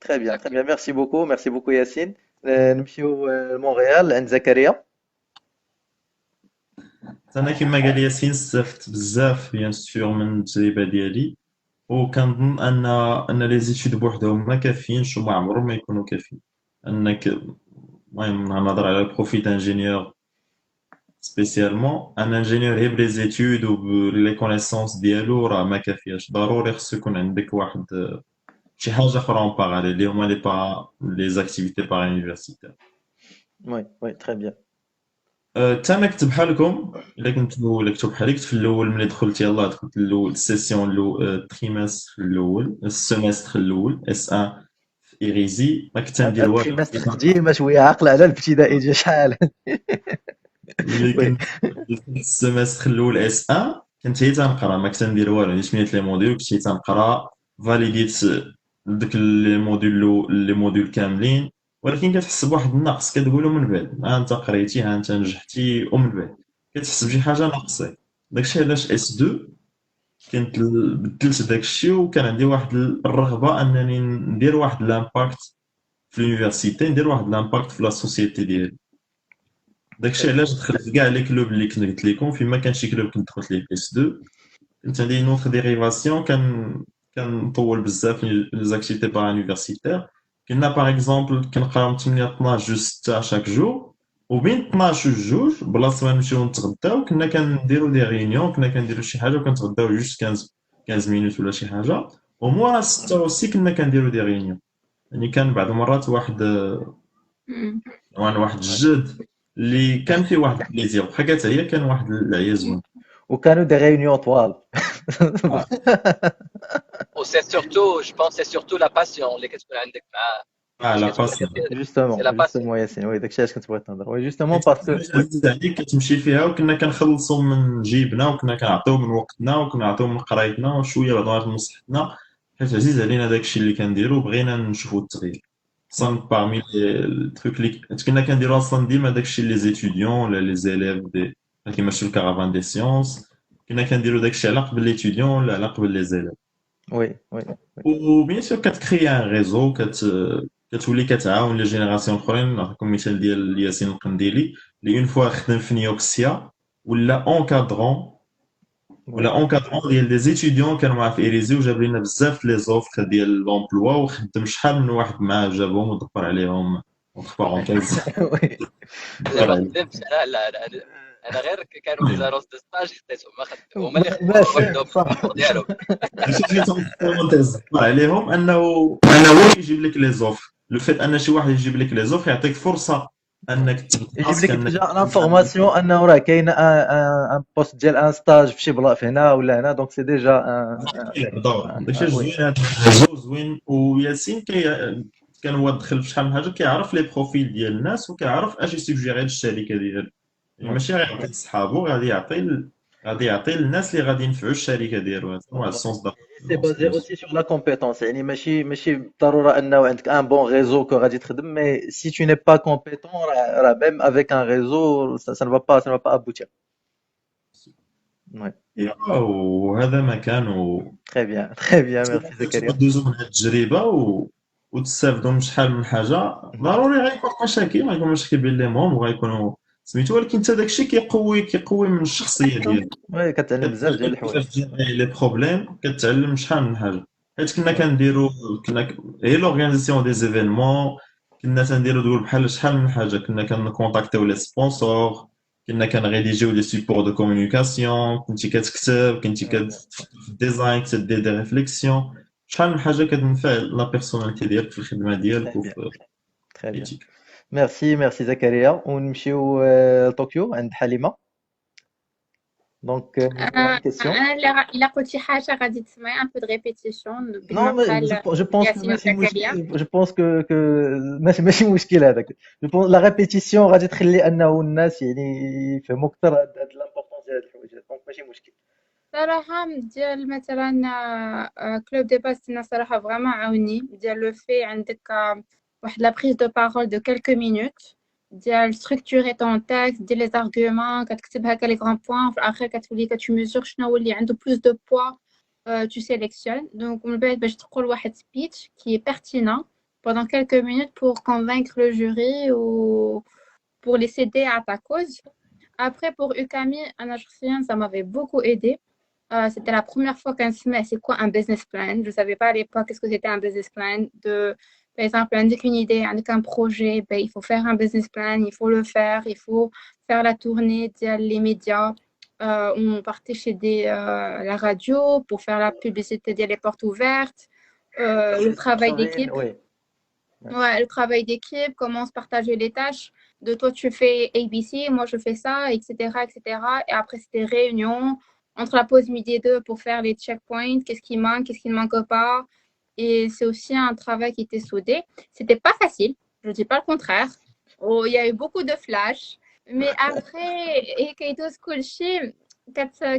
très bien merci beaucoup ياسين. نمشيو لمونريال عند زكريا. انا كما قال ياسين استفدت بزاف بيان سور من التجربه ديالي وكنظن ان لي زيتود بوحدهم ما كافيينش وما عمرهم ما يكونوا كافيين. انك المهم نهضر على البروفيل دانجينيور سبيسيالمون ان انجينيور هي بلي زيتود وبلي كونيسونس ديالو راه ما كافياش. ضروري خصو يكون عندك واحد شي حاجه اخرى اون باراليل اللي هما لي زاكتيفيتي بار يونيفرسيتير. وي تري بيان. تا ما كتب بحالكم الا كنتو ولا كتب بحالي في الاول ملي دخلت يلاه دخلت الاول السيسيون التريمستر الاول السيمستر الاول اس 1 في ايريزي ما كنت ندير والو. التريمستر ديما شويه عاقل على الابتدائي ديال شحال. ملي كنت السيمستر الاول اس 1 كنت حتى تنقرا ما كنت ندير والو يعني سميت لي موديل كنت حتى تنقرا فاليديت داك لي موديول كاملين ولكن كتحس بواحد النقص كتقولوا من بعد ها انت قريتي ها انت نجحتي ومن بعد كتحس بشي حاجه ناقصه. داكشي علاش اس 2 كنت بدلت داكشي وكان عندي واحد الرغبه انني ندير واحد لامباكت في اليونيفرسيتي ندير واحد لامباكت في لا سوسيتي ديالي. داكشي علاش دخلت كاع لي كلوب اللي كنت قلت لكم فيما كان شي كلوب كنت دخلت ليه في اس 2 كنت عندي نوتر ديريفاسيون كنطول بزاف لي زاكتيفيتي بار يونيفرسيتير. كنا باغ اكزومبل كنقراو 8 12 جوج 6 شاك جور وبين 12 وجوج بلاصه ما نمشيو نتغداو كنا كنديرو دي ريونيون كنا كنديرو شي حاجه وكنتغداو جوج 15 مينوت ولا شي حاجه ومورا 6 وسي كنا كنديرو دي ريونيون. يعني كان بعض المرات واحد الجد اللي كان فيه واحد البليزير حاجات هي كان واحد العيا وكانوا دي ريونيون طوال. c'est surtout je pense c'est surtout la passion اللي كتكون عندك مع لا باسيون جوستومون ياسين وي داكشي علاش كنت بغيت نهضر وي جوستومون باسكو عليك كتمشي فيها وكنا كنخلصوا من جيبنا وكنا كنعطيو من وقتنا وكنا نعطيو من قرايتنا وشويه بعض المرات من مصلحتنا حيت عزيز علينا داكشي اللي كنديرو بغينا نشوفوا التغيير. صن بارمي التروك اللي كنا كنديرو اصلا ديما داكشي لي زيتوديون ولا لي زيليف دي كيما شو الكارافان دي سيونس كنا كنديرو داكشي على قبل ليتوديون ولا على قبل لي زيليف. وي وبيان سور كتكري ان ريزو كتولي كتعاون لي جينيراسيون اخرين. نعطيكم مثال ديال ياسين القنديلي اللي اون فوا خدم في نيوكسيا ولا اونكادرون ولا Oui. اونكادرون ديال دي زيتيديون كانوا معاه في ايريزي وجاب لنا بزاف لي زوفر ديال لومبلوا وخدم شحال من واحد معاه جابهم ودبر عليهم اونتر بارونتيز Oui. دبر ما عليهم خدمتش انا غير كانوا في زاروس دو ستاج خديتهم ما خدمت هما اللي ماشي وحدهم صح. بالرابور ديالهم. ماشي جيتهم في بارونتيز دبر عليهم انه هو يجيب لك لي زوفر لو فيت ان شي واحد يجيب لك لي زوفر يعطيك فرصه انك تبدا يجيب راسك لك انك ديجا تخدم مع لانفورماسيون انه راه كاين ان بوست ديال ان ستاج في شي بلاصه هنا ولا هنا، دونك سي ديجا يلعب دور. داكشي وي. زوين، هذا الريزو زوين. وياسين كان هو دخل في شحال من حاجه، كيعرف لي بروفيل ديال الناس وكيعرف اش يسوجيري للشركه ديالو. يعني وي. ماشي غيعطي لصحابو، غادي يعطي للناس اللي غادي ينفعوا الشركه ديالو. هذا هو السونس سي بازي دابورتونس. اوسي سور لا كومبيتونس، يعني ماشي بالضروره انه عندك ان بون ريزو كو غادي تخدم، مي سي تو ني با كومبيتون راه ميم افيك ان ريزو ça ne va pas aboutir. Ouais. وهذا ما كان Très bien, merci تبغى Zakaria. دوزو من هاد التجربه وتستافدوا من شحال من حاجه. ضروري غيكون مشاكل، غيكون مشاكل بين لي مون وغيكونوا سميتو، ولكن حتى داكشي كيقوي من الشخصيه ديالك. وي كتعلم بزاف ديال كتعلم الحوايج. كيفاش تجيري لي بروبليم، كتعلم شحال من حاجه. حيت كنا كنديرو هي لورغانيزاسيون دي زيفينمون. كنا تنديرو دول بحال شحال من حاجه. كنا كنكونتاكتيو لي سبونسور، كنا كنريديجيو لي سيبور دو كومونيكاسيون، كنتي كتكتب، كنتي كتخدم في الديزاين، كتدير دي ريفليكسيون. شحال من حاجه كتنفع لا بيرسوناليتي ديالك في الخدمه ديالك Très bien, وفي très bien. حياتك. Merci Zakaria. ونمشيو لطوكيو عند حليمة. Donc une question. أنا إلا قلتي حاجة غادي تسمعي ان بو دو ريبيتيسيون بين Non, ما mais قال je pense que ياسين ماشي وزكريا. مشكل. Je pense que ماشي مشكل هذاك. Je pense la répétition غادي تخلي انه الناس يعني يفهموا اكثر هاد لامبورطونس ديال هاد الحوايج، دونك ماشي مشكل. صراحة ديال مثلا كلوب دي باس أنا صراحة فريمون عاوني ديال لو في عندك واحد لا بريز دو بارول دو كالكو مينوت ديال ستركتوري طون تيكست ديال لي زارغومون كتكتب هكا لي غران بوين في الأخير كتولي كتميزور شنو هو اللي عنده بلوس دو بوا tu sélectionnes. Donc, on peut être تقول واحد speech qui est pertinent pendant quelques minutes pour convaincre le jury ou pour les céder à ta cause. Après, pour Ukami, Anna Jursian, ça m'avait beaucoup aidé. C'était la première fois qu'un se met, c'est quoi un business plan? Je ne savais pas à l'époque qu'est-ce que c'était un business plan. Par exemple, avec une idée, avec un projet, ben, il faut faire un business plan, il faut le faire, il faut faire la tournée les médias. On partait chez la radio pour faire la publicité des portes ouvertes. Le travail d'équipe. Oui. Ouais, le travail d'équipe, comment se partager les tâches. De toi, tu fais ABC, moi, je fais ça, etc., etc. Et après, c'était réunion entre la pause midi et deux pour faire les checkpoints, qu'est-ce qui manque, qu'est-ce qui ne manque pas. Et c'est aussi un travail qui était soudé. C'était pas facile, je dis pas le contraire. Oh, il y a eu beaucoup de flash. Mais après, et Kaito School,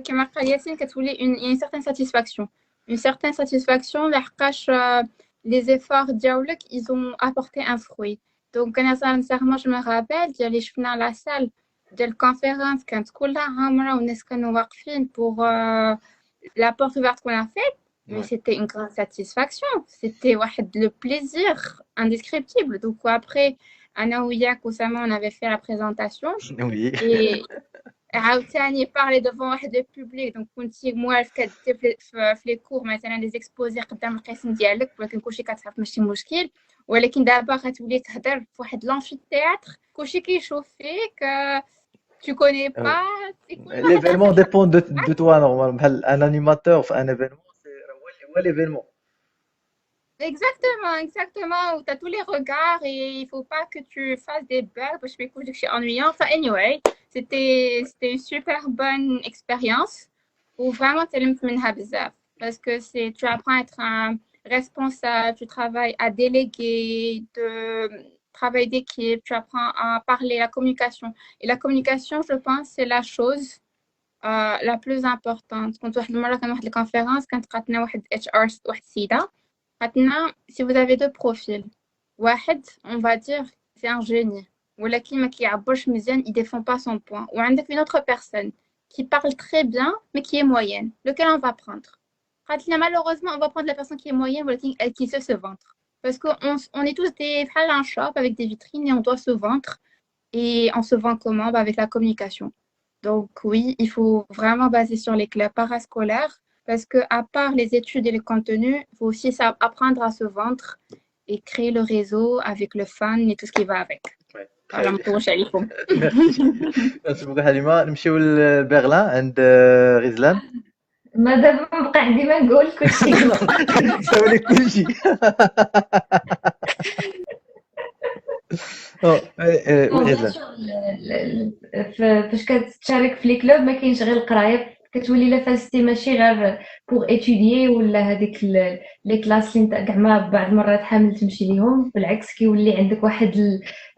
كما قال ياسين كتولي une certaine satisfaction. Une certaine satisfaction لحقاش les efforts ديالك ils ont apporté un fruit. Donc انا sincèrement je me rappelle اللي شفنا لا salle ديال الكونفيرنس كانت كلها عامره والناس كانوا واقفين pour la porte ouverte qu'on a faite. Mais c'était une grande satisfaction. C'était le plaisir indescriptible. Donc après, Anna Ouyak, Oussama, on avait fait la présentation. Oui. Et عاوتاني parler devant واحد le public. Donc كنتي موالف كدير في les cours مثلا des exposés قدام القسم ديالك ولكن كلشي كتعرف ماشي مشكل. ولكن دابا غتولي تهضر في واحد l'amphithéâtre كلشي كيشوف فيك. Tu connais pas. L'événement dépend de toi normalement. Un animateur, un événement, c'est l'événement. Exactement, où tu as tous les regards et il faut pas que tu fasses des bugs parce que je suis ennuyant. Enfin, anyway, c'était une super bonne expérience où vraiment tu as parce que tu apprends à être un responsable, tu travailles à déléguer, de travail d'équipe, tu apprends à parler, la communication. Et la communication, je pense, c'est la chose la plus importante. Quand tu as une conférence, quand tu as un HR, maintenant, si vous avez deux profils, واحد, on va dire, c'est un génie. ولكن ما كيعبرش مزيان, il défend pas son point. Ou عندك une autre personne qui parle très bien, mais qui est moyenne. Lequel on va prendre? Malheureusement, on va prendre la personne qui est moyenne, ولكن qui sait se vendre. Parce qu'on est tous des bhal un shop avec des vitrines et on doit se vendre. Et on se vend comment? Avec la communication. Donc oui, il faut vraiment baser sur les clubs parascolaires parce que à part les études et les contenus, il faut aussi apprendre à se vendre et créer le réseau avec le fun et tout ce qui va avec. Ouais, Voilà, très bien. مطوش عليكم. Merci. Merci beaucoup Halima. نمشيو لبرلين عند غزلان. ما دابا بقى عندي ما نقول كلشي قلت. سولي كل شيء. وي بيان غزلان. سور فاش كتشارك في لي كلوب ما كاينش غير القرايه، كتولي لا فاستي ماشي غير بوغ اتوديي ولا هذيك لي كلاس اللي انت كاع ما بعض المرات حامل تمشي ليهم، بالعكس كيولي عندك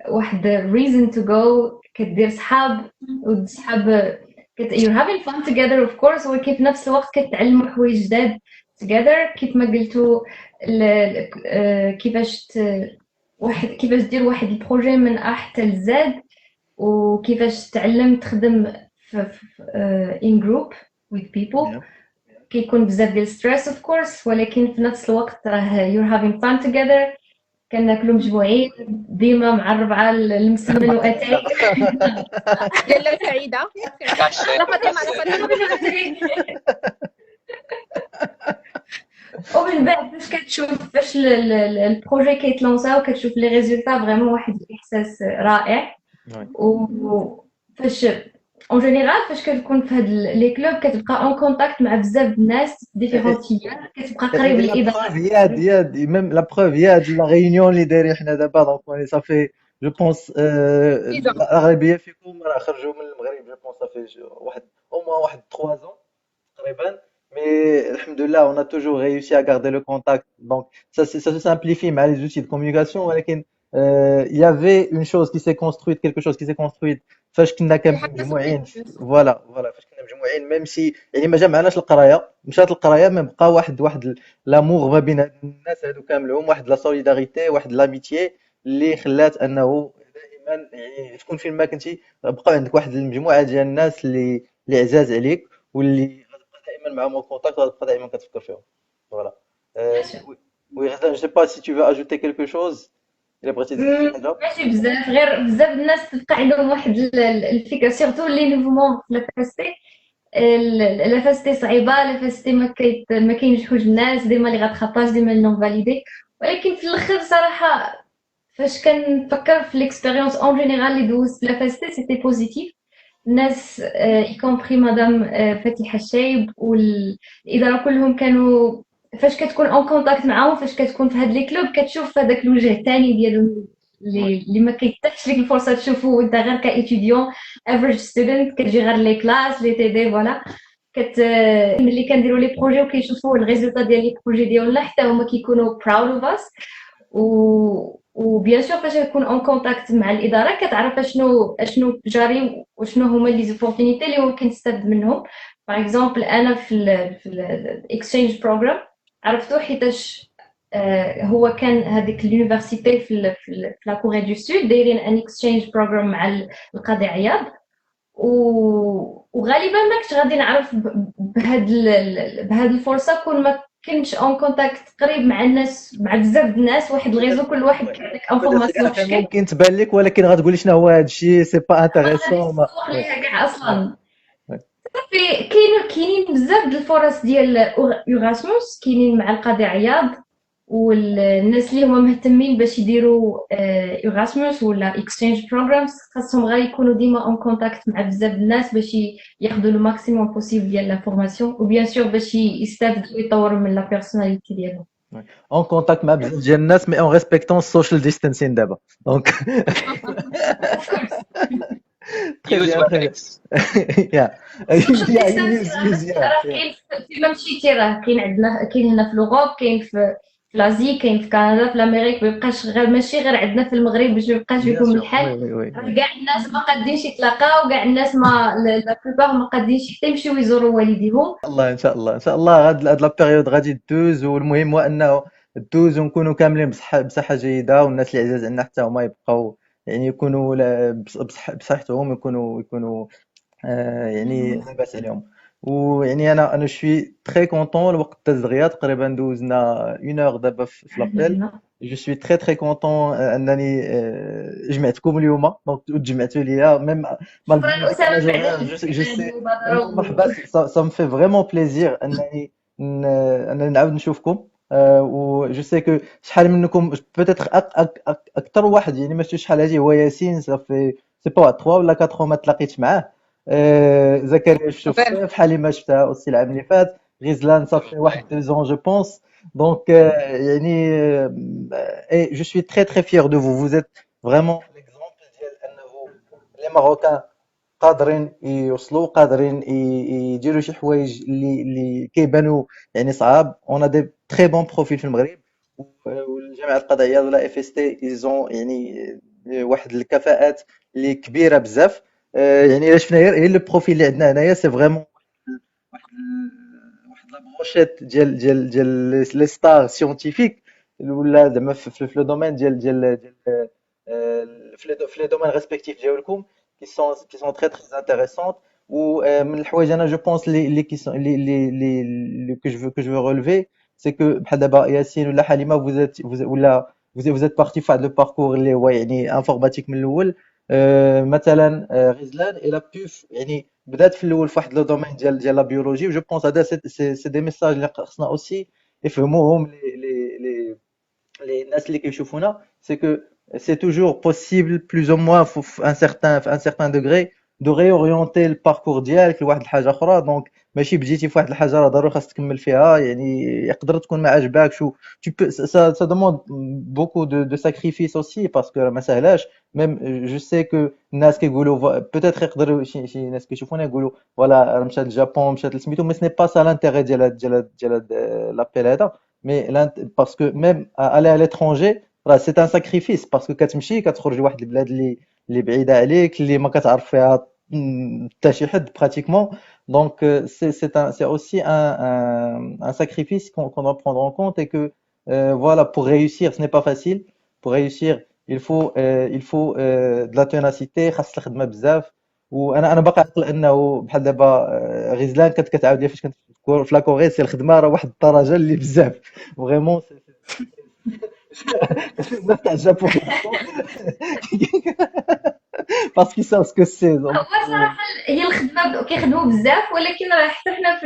واحد reason to go، كدير صحاب والصحاب you're having fun together of course، ولكن في نفس الوقت كتعلموا حوايج جداد together كيف ما قلتوا كيفاش كيفاش دير واحد البروجي من أ حتى لزاد، وكيفاش تعلم تخدم in group with people. Yeah. كيكون بزاف ديال stress of course، ولكن في نفس الوقت راه you're having fun together. كناكلو مجموعين ديما مع الربعة المسمن وأتاي. لاله سعيده كاشي لا فاطمه ومن بعد فاش كتشوف فاش البروجي كيتلونسا وكتشوف لي ريزولتا فريمون واحد الاحساس رائع. وي. وفاش اون جينيرال فاش كتكون في هاد لي كلوب كتبقى اون كونتاكت مع بزاف د الناس ديفيرون فيليير، كتبقى قريب لا للاداره. بروف هي ميم لا بروف هي هاد لا ريونيون اللي دايرين حنا دابا دونك صافي جو بونس الاغلبيه فيكم راه خرجوا من المغرب جو بونس صافي واحد او موان واحد 3 ans تقريبا مي الحمد لله on a toujours réussi à garder le contact donc ça se simplifie مع les outils de communication ولكن il y avait une chose qui s'est construite quelque chose qui s'est construite فاش كنا كاملين مجموعين فوالا فاش كنا مجموعين ميم سي يعني ما جمعناش القرايه مشات القرايه مي بقى واحد لامور ما بين هاد الناس هادو كاملهم واحد لا سوليداريتي واحد لاميتيي اللي خلات انه دائما يعني تكون فين ما كنتي بقى عندك واحد المجموعه ديال الناس اللي عزاز عليك واللي غتبقى دائما معاهم en contact وغتبقى دائما كتفكر فيهم فوالا وي غزال جو سي با سي تو veux ajouter quelque chose الا بغيتي تزيد شي حاجه ماشي بزاف، غير بزاف الناس تبقى عندهم واحد الفكره سيرتو لي نوفمون في لافاستي. لافاستي صعيبه، لافاستي ما كينجحوش الناس، ديما لي غاتخاباج ديما لي نون فاليدي. ولكن في الاخر صراحه فاش كنفكر في ليكسبيريونس اون جينيرال اللي دوزت في لافاستي سيتي بوزيتيف. الناس اي كومبري مدام فاتحه الشايب والاداره كلهم كانوا فاش كتكون اون كونتاكت معاهم، فاش كتكون في هاد لي كلوب كتشوف هذاك الوجه الثاني ديالهم اللي ما كيتاحش لك الفرصه تشوفه وانت غير كايتيديون افريج ستودنت كتجي غير لي كلاس لي تي دي فوالا. ملي كنديروا لي بروجي وكيشوفوا الريزلتا ديال لي بروجي ديالنا حتى هما كيكونوا براود اوف اس. وبيان سور فاش كتكون اون كونتاكت مع الاداره كتعرف اشنو جاري وشنو هما لي زوبورتونيتي اللي ممكن تستافد منهم. باغ اكزومبل انا في الاكسشينج بروجرام عرفتو حيتاش هو كان هذيك اليونيفرسيتي في لا كوري دو سود دايرين ان اكسشينج بروجرام مع القاضي عياض، وغالبا ما كنتش غادي نعرف بهاد الفرصه كون ما كنتش اون كونتاكت قريب مع الناس مع بزاف د الناس. واحد الغيزو كل واحد كيعطيك انفورماسيون بشكل ممكن تبان لك ولكن غتقولي شنو هو هذا الشيء سي با انتريسون ليها كاع اصلا. صافي كاينين بزاف د الفرص ديال اوراسموس كاينين مع القاضي عياض، والناس اللي هما مهتمين باش يديروا اوراسموس ولا اكسشينج بروجرامز خاصهم غير يكونوا ديما اون كونتاكت مع بزاف الناس باش ياخذوا لو ماكسيموم بوسيبل ديال لا فورماسيون، وبيان سور باش يستافدوا ويطوروا من لا بيرسوناليتي ديالهم. اون كونتاكت مع بزاف ديال الناس مي اون ريسبكتون السوشيال ديستانسين دابا دونك يوز ويكس يا فيما مشيتي راه كاين هنا في لوروب، كاين في لازي، كاين في كندا، في الامريك. ما يبقاش غير ماشي غير عندنا في المغرب باش ما يبقاش يكون الحال. كاع الناس ما قادينش يتلاقاو، كاع الناس ما لا بلوبار ما قادينش حتى يمشيو يزوروا والديهم. الله ان شاء الله ان شاء الله هاد لا بيريود غادي دوز، والمهم هو انه دوز ونكونوا كاملين بصحه جيده، والناس اللي عزاز عندنا حتى هما يبقاو يعني يكونوا بصحتهم يكونوا يعني لاباس عليهم. ويعني انا شوي تري كونطون الوقت داز دغيا تقريبا دوزنا 1 اور دابا في لابيل je suis très très content أنني جمعتكم اليوم donc تجمعتوا ليا même malgré le شكرا décalage أسامة بعد horaire je هذه sais المبادرة انتم حبات ça me fait vraiment plaisir أنني أنني نعاود نشوفكم و je sais que شحال منكم peut-être أكثر واحد يعني ما شفتش شحال هذه هو ياسين صافي سي با 3 ولا 4 ما تلاقيت معاه زكريا شفتو super. بزاف حليمة شفتها aussi العام اللي فات غزلان صافي واحد 2 ans je pense donc يعني et je suis très très fier de vous vous êtes vraiment l'exemple ديال انه les Marocains قادرين يوصلوا قادرين يديروا شي حوايج اللي كيبانوا يعني صعاب on a des très bons profils في المغرب والجامعة القضائية ولا اف اس تي ils ont يعني واحد الكفاءات اللي كبيرة بزاف يعني الا شفنا غير البروفيل اللي عندنا هنايا سي فريمون واحد واحد لا بروشيت ديال لي ستار سيونتيفيك ولا زعما في لو دومين ديال في لي دومين ريسبكتيف ديالكم qui sont très très intéressantes ou من الحوايج انا جو بونس اللي qui sont اللي que je veux relever c'est que بحال دابا ياسين ولا حليمه ولا vous êtes parti في واحد لو باركور اللي هو يعني انفورماتيك من الاول مثلا غزلان الى بوف يعني بدات في الاول في واحد لو دومين ديال لا بيولوجي و جو بونس هذا سي دي ميساج اللي خصنا اوسي يفهموهم les الناس اللي كيشوفونا c'est que c'est toujours possible plus ou moins في un certain degré de réorienter le parcours ديالك لواحد الحاجه اخرى دونك ماشي بديتي في واحد الحاجه راه ضروري خاصك تكمل فيها يعني يقدر تكون ما عجباكش و tu peux ça demande beaucoup de sacrifices aussi parce que ما سهلاش même je sais que الناس كيقولوا peut-être يقدروا شي ناس كيشوفونا يقولوا فوالا راه مشات للجابون مشات لسميتو mais ce n'est pas ça l'intérêt ديال لابيل هذا mais parce que même aller à l'étranger c'est un sacrifice parce que كتمشي كتخرج لواحد البلاد اللي بعيده عليك اللي ما كتعرف فيها حتى شي حد pratiquement donc c'est aussi un sacrifice qu'on doit prendre en compte et que voilà pour réussir ce n'est pas facile pour réussir il faut de la ténacité خاص الخدمه بزاف وانا باقي عاقل انه بحال دابا غزلان كانت كتعاود لي فاش كانت في لا كوري سي الخدمه راه واحد الدرجه اللي بزاف فريمون الناس تاع الجابون باسكو ساو سكو سي هو صراحة هي الخدمة كيخدموا بزاف ولكن راه حتى حنا في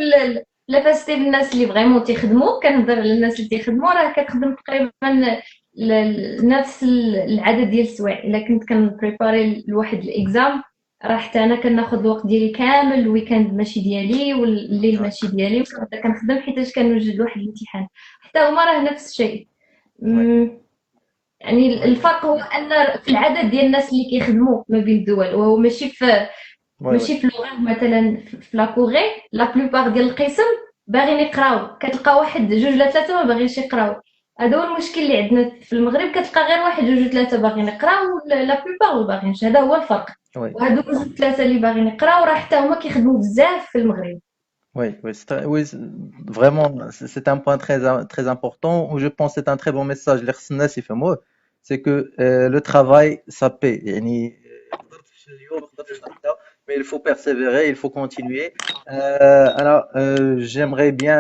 لافاسيتي الناس اللي فريمون تيخدموا كنهضر على الناس اللي تيخدموا راه كتخدم تقريبا نفس العدد ديال السوايع الا كنت كنبريباري لواحد الاكزام راه حتى انا كناخذ الوقت ديالي كامل الويكاند ماشي ديالي والليل ماشي ديالي وكنبدا كنخدم حيتاش كنوجد واحد الامتحان حتى هما راه نفس الشيء يعني الفرق هو ان في العدد ديال الناس اللي كيخدموا ما بين الدول وهو ماشي في لغه مثلا في لا كوري لا بلوبار ديال القسم باغيين يقراو كتلقى واحد جوج ولا ثلاثه ما باغيينش يقراو هذا هو المشكل اللي عندنا في المغرب كتلقى غير واحد جوج ثلاثه باغيين يقراو لا بلوبار ما باغيينش هذا هو الفرق وهادو جوج ثلاثه اللي باغيين يقراو راه حتى هما كيخدموا بزاف في المغرب Oui, oui, oui, vraiment, c'est un point très, très important où je pense que c'est un très bon message. C'est que le travail, ça paie. يعني mais il faut persévérer, il faut continuer. Alors, j'aimerais bien,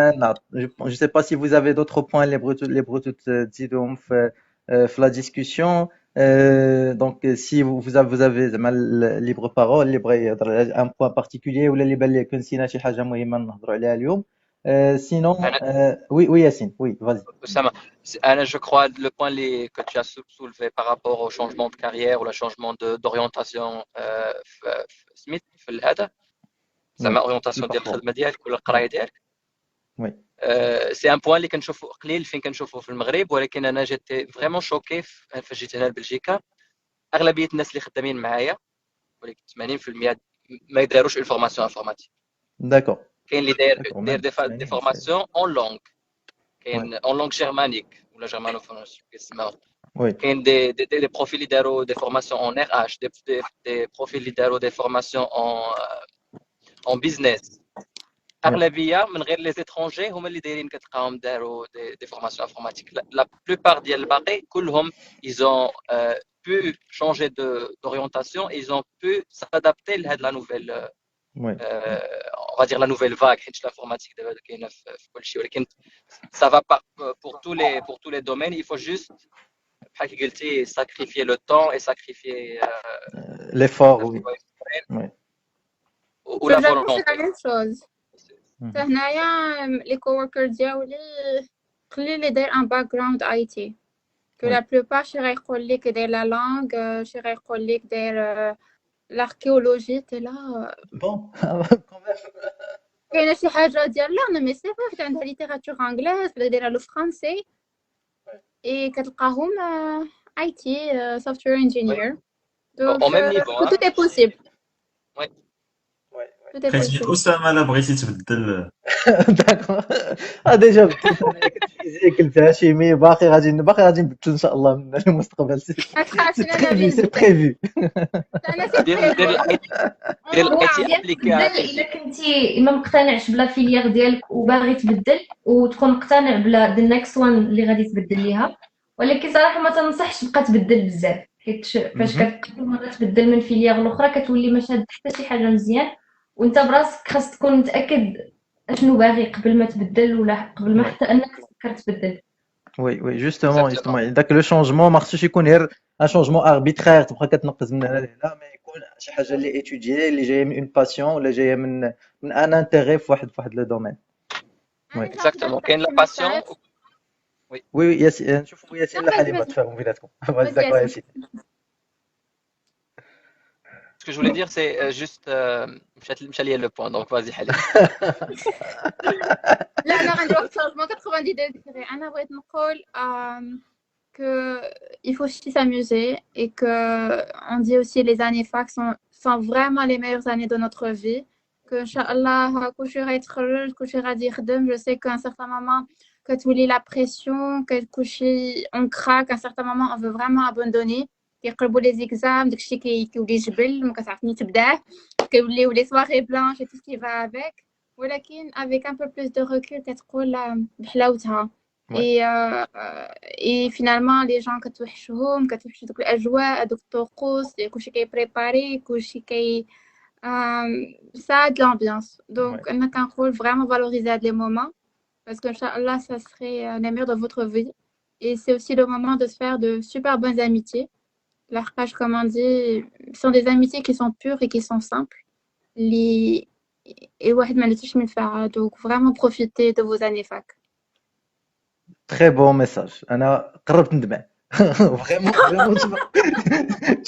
je sais pas si vous avez d'autres points, les brutus تزيدوهم في la discussion. Donc, si vous avez زعما libre parole, اللي بغى يهضر على un point particulier ولا اللي بان ليه نسينا شي حاجة مهمة نهضروا عليها اليوم. Sinon, oui, oui, Yacine, oui, vas-y. Oussama, Anna, je crois le point que tu as soulevé par rapport au changement de carrière ou le changement d'orientation Smith في هذا زعما اورينتاسيون ديال الخدمه ديالك ولا القرايه ديالك Oui. سي ان بوين اللي كنشوفو قليل فين كنشوفو في المغرب ولكن انا جيت فريمون شوكي فاش جيت هنا لبلجيكا اغلبيه الناس اللي خدامين معايا ولكن 80% ما يديروش اون فورماسيون انفورماتيك D'accord. كاين اللي داير دي فورماسيون اون لونغ كاين اون لونغ جيرمانيك ولا جيرمانو فرنسي كيسمعوا Oui. كاين دي بروفيل اللي داروا دي فورماسيون اون ار اش دي بروفيل اللي داروا دي فورماسيون اون بيزنس اغلبيه من غير لي زيترونجي هما اللي دايرين كتلقاهم داروا دي فورماسيون انفورماتيك لا بلوبار ديال الباقي كلهم ils ont pu changer d'orientation ils ont pu s'adapter à la nouvelle Oui. On va dire la nouvelle vague حيت l'informatique دابا كاينه في كل شيء ولكن ça va pas pour tous les domaines il faut juste بحال كي قلتي sacrifier le temps et sacrifier L'effort, oui. l'effort extrême Oui. ou Sur la le Japon, c'est la volonté. même chose. Mhm. هنايا les coworkers ديالي قليل اللي داير un background IT. Que Oui. la plupart شي غيقول لك داير la langue, شي غيقول لك داير l'archéologie t'es là. Bon, quand même. كاينه شي حاجه ديال لا مي سي فا حيت عندها ليتيراتور انجليز ولا دايره لو فرونسي اي كتلقاهم اي تي سوفتوير Oui, انجينير au دونك même niveau, hein. tout est possible. Oui. Oui. Tout est بقيت ديال possible. اسامه لا بغيتي تبدل داكور. ديجا بدلت انا كنت فيزيك كنت شيمي باقي غادي نبدل ان شاء الله من المستقبل سي عرفتي انا بريفي غير سي نبدل بريفي. انا سي دير بريفي الاي دير هو الاي تي مزيان ابليكي تبدل على الا الفيزيك. كنتي ما مقتنعش بلا فيليير ديالك وباغي تبدل وتكون مقتنع بلا the next one اللي غادي تبدل ليها. ولكن صراحه ما تنصحش تبقى تبدل بزاف حيت فاش كل مره تبدل من فيليير الاخرى كتولي ما شاد حتى شي حاجه مزيان وانت براسك خاص تكون متاكد اشنو باغي قبل ما تبدل ولا قبل ما وي حتى انك تفكر تبدل. وي Exactement. جوستومون داك لو شونجمون ما خصوش يكون غير ان شونجمون اربيترير تبقى كتنقز من هنا لهنا، ما يكون شي حاجه اللي ايتوديي اللي جايه من اون باسيون ولا جايه من ان انتيغي في واحد لو دومين. وي انا صراحه Exactement. كاين لا درت باسيون. ماستر. وي. وي ياسين، نشوفوا ياسين لا لا vas-y حليمه vas-y تفاهموا بيناتكم. فواز vas-y داكور Yacine. ياسين. Ce que je voulais dire c'est juste مشى ليا le point donc vas-y حليم. لا انا غندير واحد الشارجمون 90 degrés. انا بغيت نقول que il faut aussi s'amuser et que on dit aussi les années fac sont vraiment les meilleures années de notre vie. Que Inch'Allah كلشي غيتخرج كلشي غادي يخدم. Je sais qu'à un certain moment كتولي la pression كلشي on craque. À un certain moment on veut vraiment abandonner. كيقربوا les examens داكشي كيولي جبل ما كتعرف منين تبداه. كيوليو les soirées blanches et tout ce qui va avec. ولكن avec un peu plus de recul كتقول بحلاوتها. Et finalement les gens كتوحشهم كتوحش دوك الاجواء هذوك الطقوس كلشي كيبريباري كلشي ça a de l'ambiance. Donc انا كنقول vraiment valoriser هاد les moments parce que Inch'Allah ça serait les meilleurs de votre vie et c'est aussi le moment de se faire de super bonnes amitiés. L'Arpage comme on dit sont des amitiés qui sont pures et qui sont simples. Les... et واحد ما نتوش من فيها. Donc vraiment profitez de vos années fac. Très bon message. انا قربت ندمع. Vraiment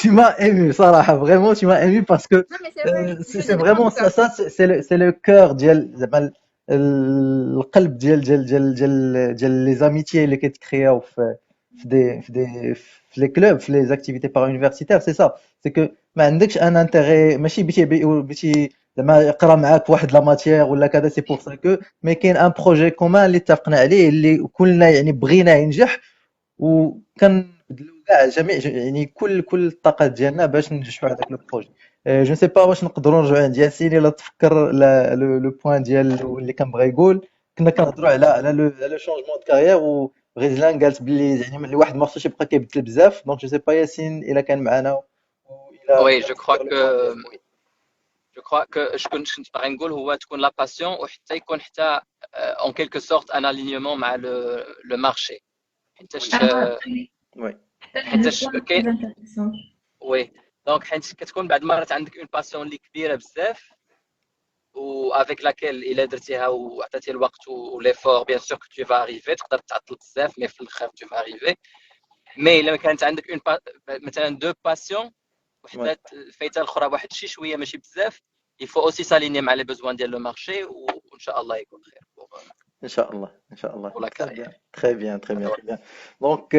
tu m'as ému صراحة. Vraiment tu m'as ému parce que Non mais c'est vrai, je c'est le dis de vraiment mon cœur. ça c'est le cœur ديال زعما القلب ديال les amitiés اللي كيتكرياو في les clubs في les activités para-universitaires. C'est ça, c'est que ما عندكش un intérêt ماشي بيتي زعما يقرا معاك واحد لا ماتيير ولا كذا. سي بور سا كو مي كاين ان بروجي كومان اللي اتفقنا عليه اللي كلنا يعني بغيناه ينجح وكنبذلوا كاع يعني كل الطاقات ديالنا باش ننجحوا هذاك لو بروجي. جو نسي با واش نقدروا نرجعوا عند ياسين الا تفكر لو بوين ديال اللي كنبغي يقول. كنا كنهضروا على شونجمون دو كارير وغيزلان قالت باللي يعني الواحد ما خصوش يبقى كيبدل بزاف. دونك جو سي با ياسين الا كان معنا Oui, وإلا je crois تفكر لو بوين que ديالك. وي je crois que كنت باغي نقول هو تكون لا باسيون وحتى يكون حتى en quelque sorte un alignement مع le marché. حيتاش وي حتى هاد حيتاش البوان كاين تري انتريسون. وي دونك حيت كتكون بعض المرات عندك اون باسيون اللي كبيره بزاف و avec laquelle الا درتيها وعطيتي الوقت وليفور بيان سور que tu vas arriver تقدر تعطل بزاف مي في الاخر tu vas arriver. مي الا كانت عندك اون مثلا دو باسيون وحده فايته الاخرى بواحد شي شويه ماشي بزاف il faut aussi s'aligner مع les besoins ديال le marché وان شاء الله يكون خير ان شاء الله. pour la très bien carrière. très bien très bien très bien. دونك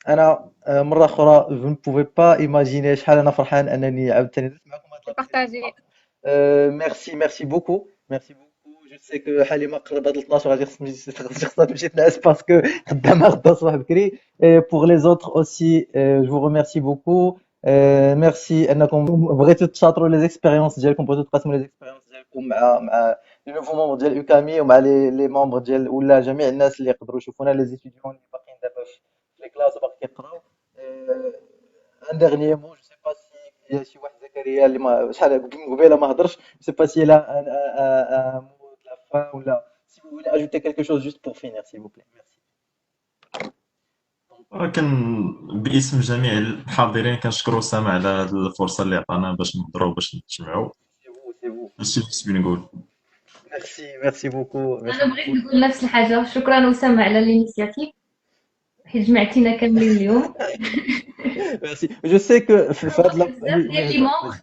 انا مره اخرى جو ne pouvais pas imaginer شحال انا فرحان انني عاوتاني درت معكم هاد C'est لابريزونطاسيون. partagé. ميرسي بوكو جو سي كو حليمه قرب هاد 12 غادي خصها تمشي تنعس باسكو خدامه غدا الصباح بكري. بور لي زوتر اوسي جو ريميرسي بوكو. ميرسي انكم بغيتوا تشاطروا لي زيكسبيريونس ديالكم بغيتوا تقاسموا لي زيكسبيريونس ديالكم مع لي نوفو مونبر ديال اوكامي ومع لي مونبر ديال ولا جميع الناس اللي يقدروا يشوفونا لي زيتيديون اللي باقيين دابا في لي كلاس وباقي كيقراو. ان ديرنيي مو جو سي با سي شي واحد هي اللي ما شحال من قبيله ما هضرش سي با سي لا ان مو de la fin ولا si vous voulez ajouter quelque chose juste pour finir s'il vous plaît merci. كان باسم جميع الحاضرين كنشكروا أسامة على هذه الفرصة اللي عطانا باش نهضروا باش نتجمعوا. C'est vous هادشي اللي كنت نقول. merci beaucoup merci انا بغيت beaucoup. نقول نفس الحاجه، شكرا اسامه على الانيشياتيف حيت جمعتينا كاملين اليوم. Merci. Je sais que في هاد بزاف ديال لي مونغ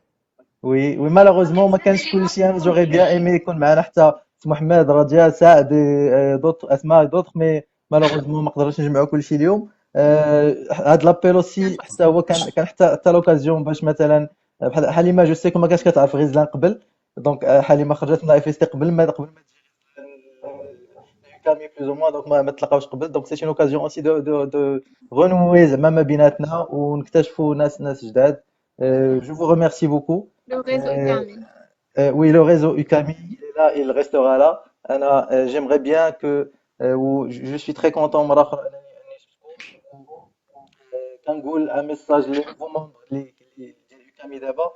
oui oui malheureusement ما كانش كلشي انا j'aurais bien aimé يكون معنا حتى سي محمد رجاء سعد دوطخ اسماء دوطخ مي malheureusement ما قدرناش نجمعوا كلشي اليوم. هاد لابيل اوسي حتى هو كان حتى لوكازيون باش مثلا بحال حليمه جو سي ما كانش كتعرف غيزلان قبل دونك حليمه خرجت من اف اس تي قبل ما كامي بلوز او موان دونك ما تلاقاوش قبل دونك سي اون اوكازيون اوسي دو غونوي زعما ما بيناتنا ونكتشفوا ناس جداد. Je vous remercie beaucoup. Le réseau Camille. Oui, le réseau UCAMI, il est là, il restera là. J'aimerais bien que, je suis très content, مرة أخرى كنقول un message les nouveaux membres اللي ديال UCAMI دابا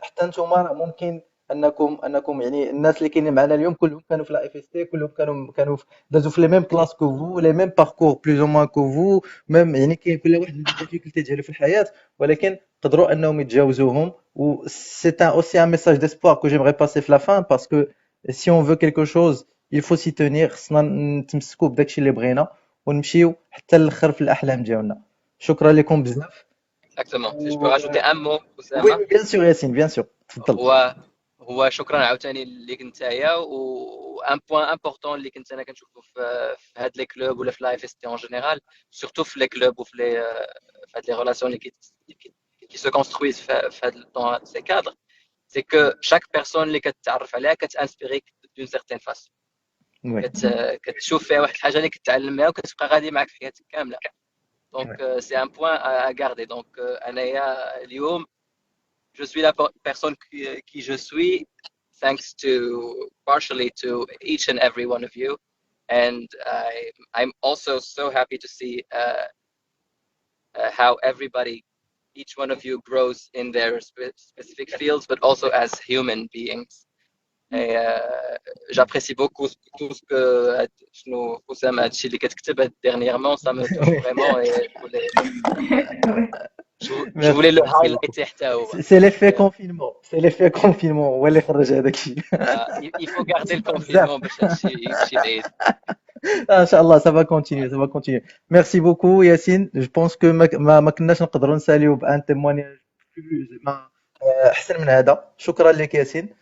حتى نتوما ممكن انكم يعني الناس اللي كاينين معنا اليوم كلهم كانوا في لا اف اس تي كلهم كانوا دازوا في لي ميم كلاس كو فو لي ميم باركور بلوز او موان كو فو ميم يعني كاين كل واحد عنده ديفيكولتي ديالو في الحياه ولكن قدروا انهم يتجاوزوهم و سي ان اوسي ان ميساج ديسبوار كو جيمري باسي في لا فان باسكو سي اون فو كيلكو شوز il faut s'y tenir خصنا نتمسكوا بداكشي اللي بغينا ونمشيو حتى الاخر في الاحلام ديالنا. شكرا لكم بزاف. Exactement. Si je peux rajouter un mot, وي Oussama, بيان سور ياسين بيان سور تفضل. هو شكرا عاوتاني ليك نتايا و ان بوين امبورطون اللي كنت انا كنشوفه في هاد لي كلوب ولا في لايف اس تي اون جينيرال سورتو في لي كلوب وفي لي في هاد لي ريلاسيون اللي qui se construisent dans ces cadres, c'est que chaque personne اللي كتعرف عليها كتانسبيريك d'une certaine façon. وي كتشوف فيها واحد الحاجه اللي كتعلم منها وكتبقى غادي معك في حياتك كامله. Donc c'est un point à garder. Donc انايا اليوم je suis la personne qui je suis thanks to partially to each and every one of you, and I'm also so happy to see how everybody, each one of you grows in their specific fields, but also as human beings. Et j'apprécie beaucoup tout ce que شنو أسامة هادشي اللي كتكتب dernièrement, ça me touche vraiment et je voulais le highlighter حتى هو. C'est l'effet confinement. C'est l'effet confinement. هو اللي خرج هذاك الشيء. Il faut garder le confinement باش هادشي يمشي بعيد. ان شاء الله ça va continuer ça va continuer. Merci beaucoup ياسين. Je pense que ما كناش نقدروا نساليو بان تيمونياج زعما احسن من هذا. شكرا لك ياسين.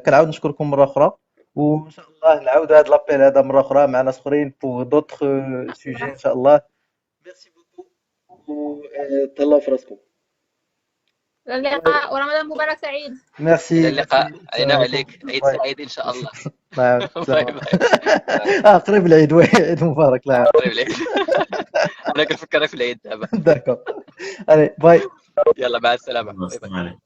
كنعاود نشكركم مره اخرى وان شاء الله نعاود هذا لابيل هذا مره اخرى مع ناس اخرين pour d'autres sujets ان شاء الله. Merci beaucoup وتهلاو في راسكم. اللقاء ورمضان مبارك سعيد. Merci. إلى اللقاء. علينا عليك. عيد سعيد إن شاء الله. نعم. باي باي. قريب العيد عيد مبارك. لا قريب العيد. أنا كنفكر في العيد دابا. داكور. Allez باي. يلا مع السلامة. باي باي. السلام عليكم.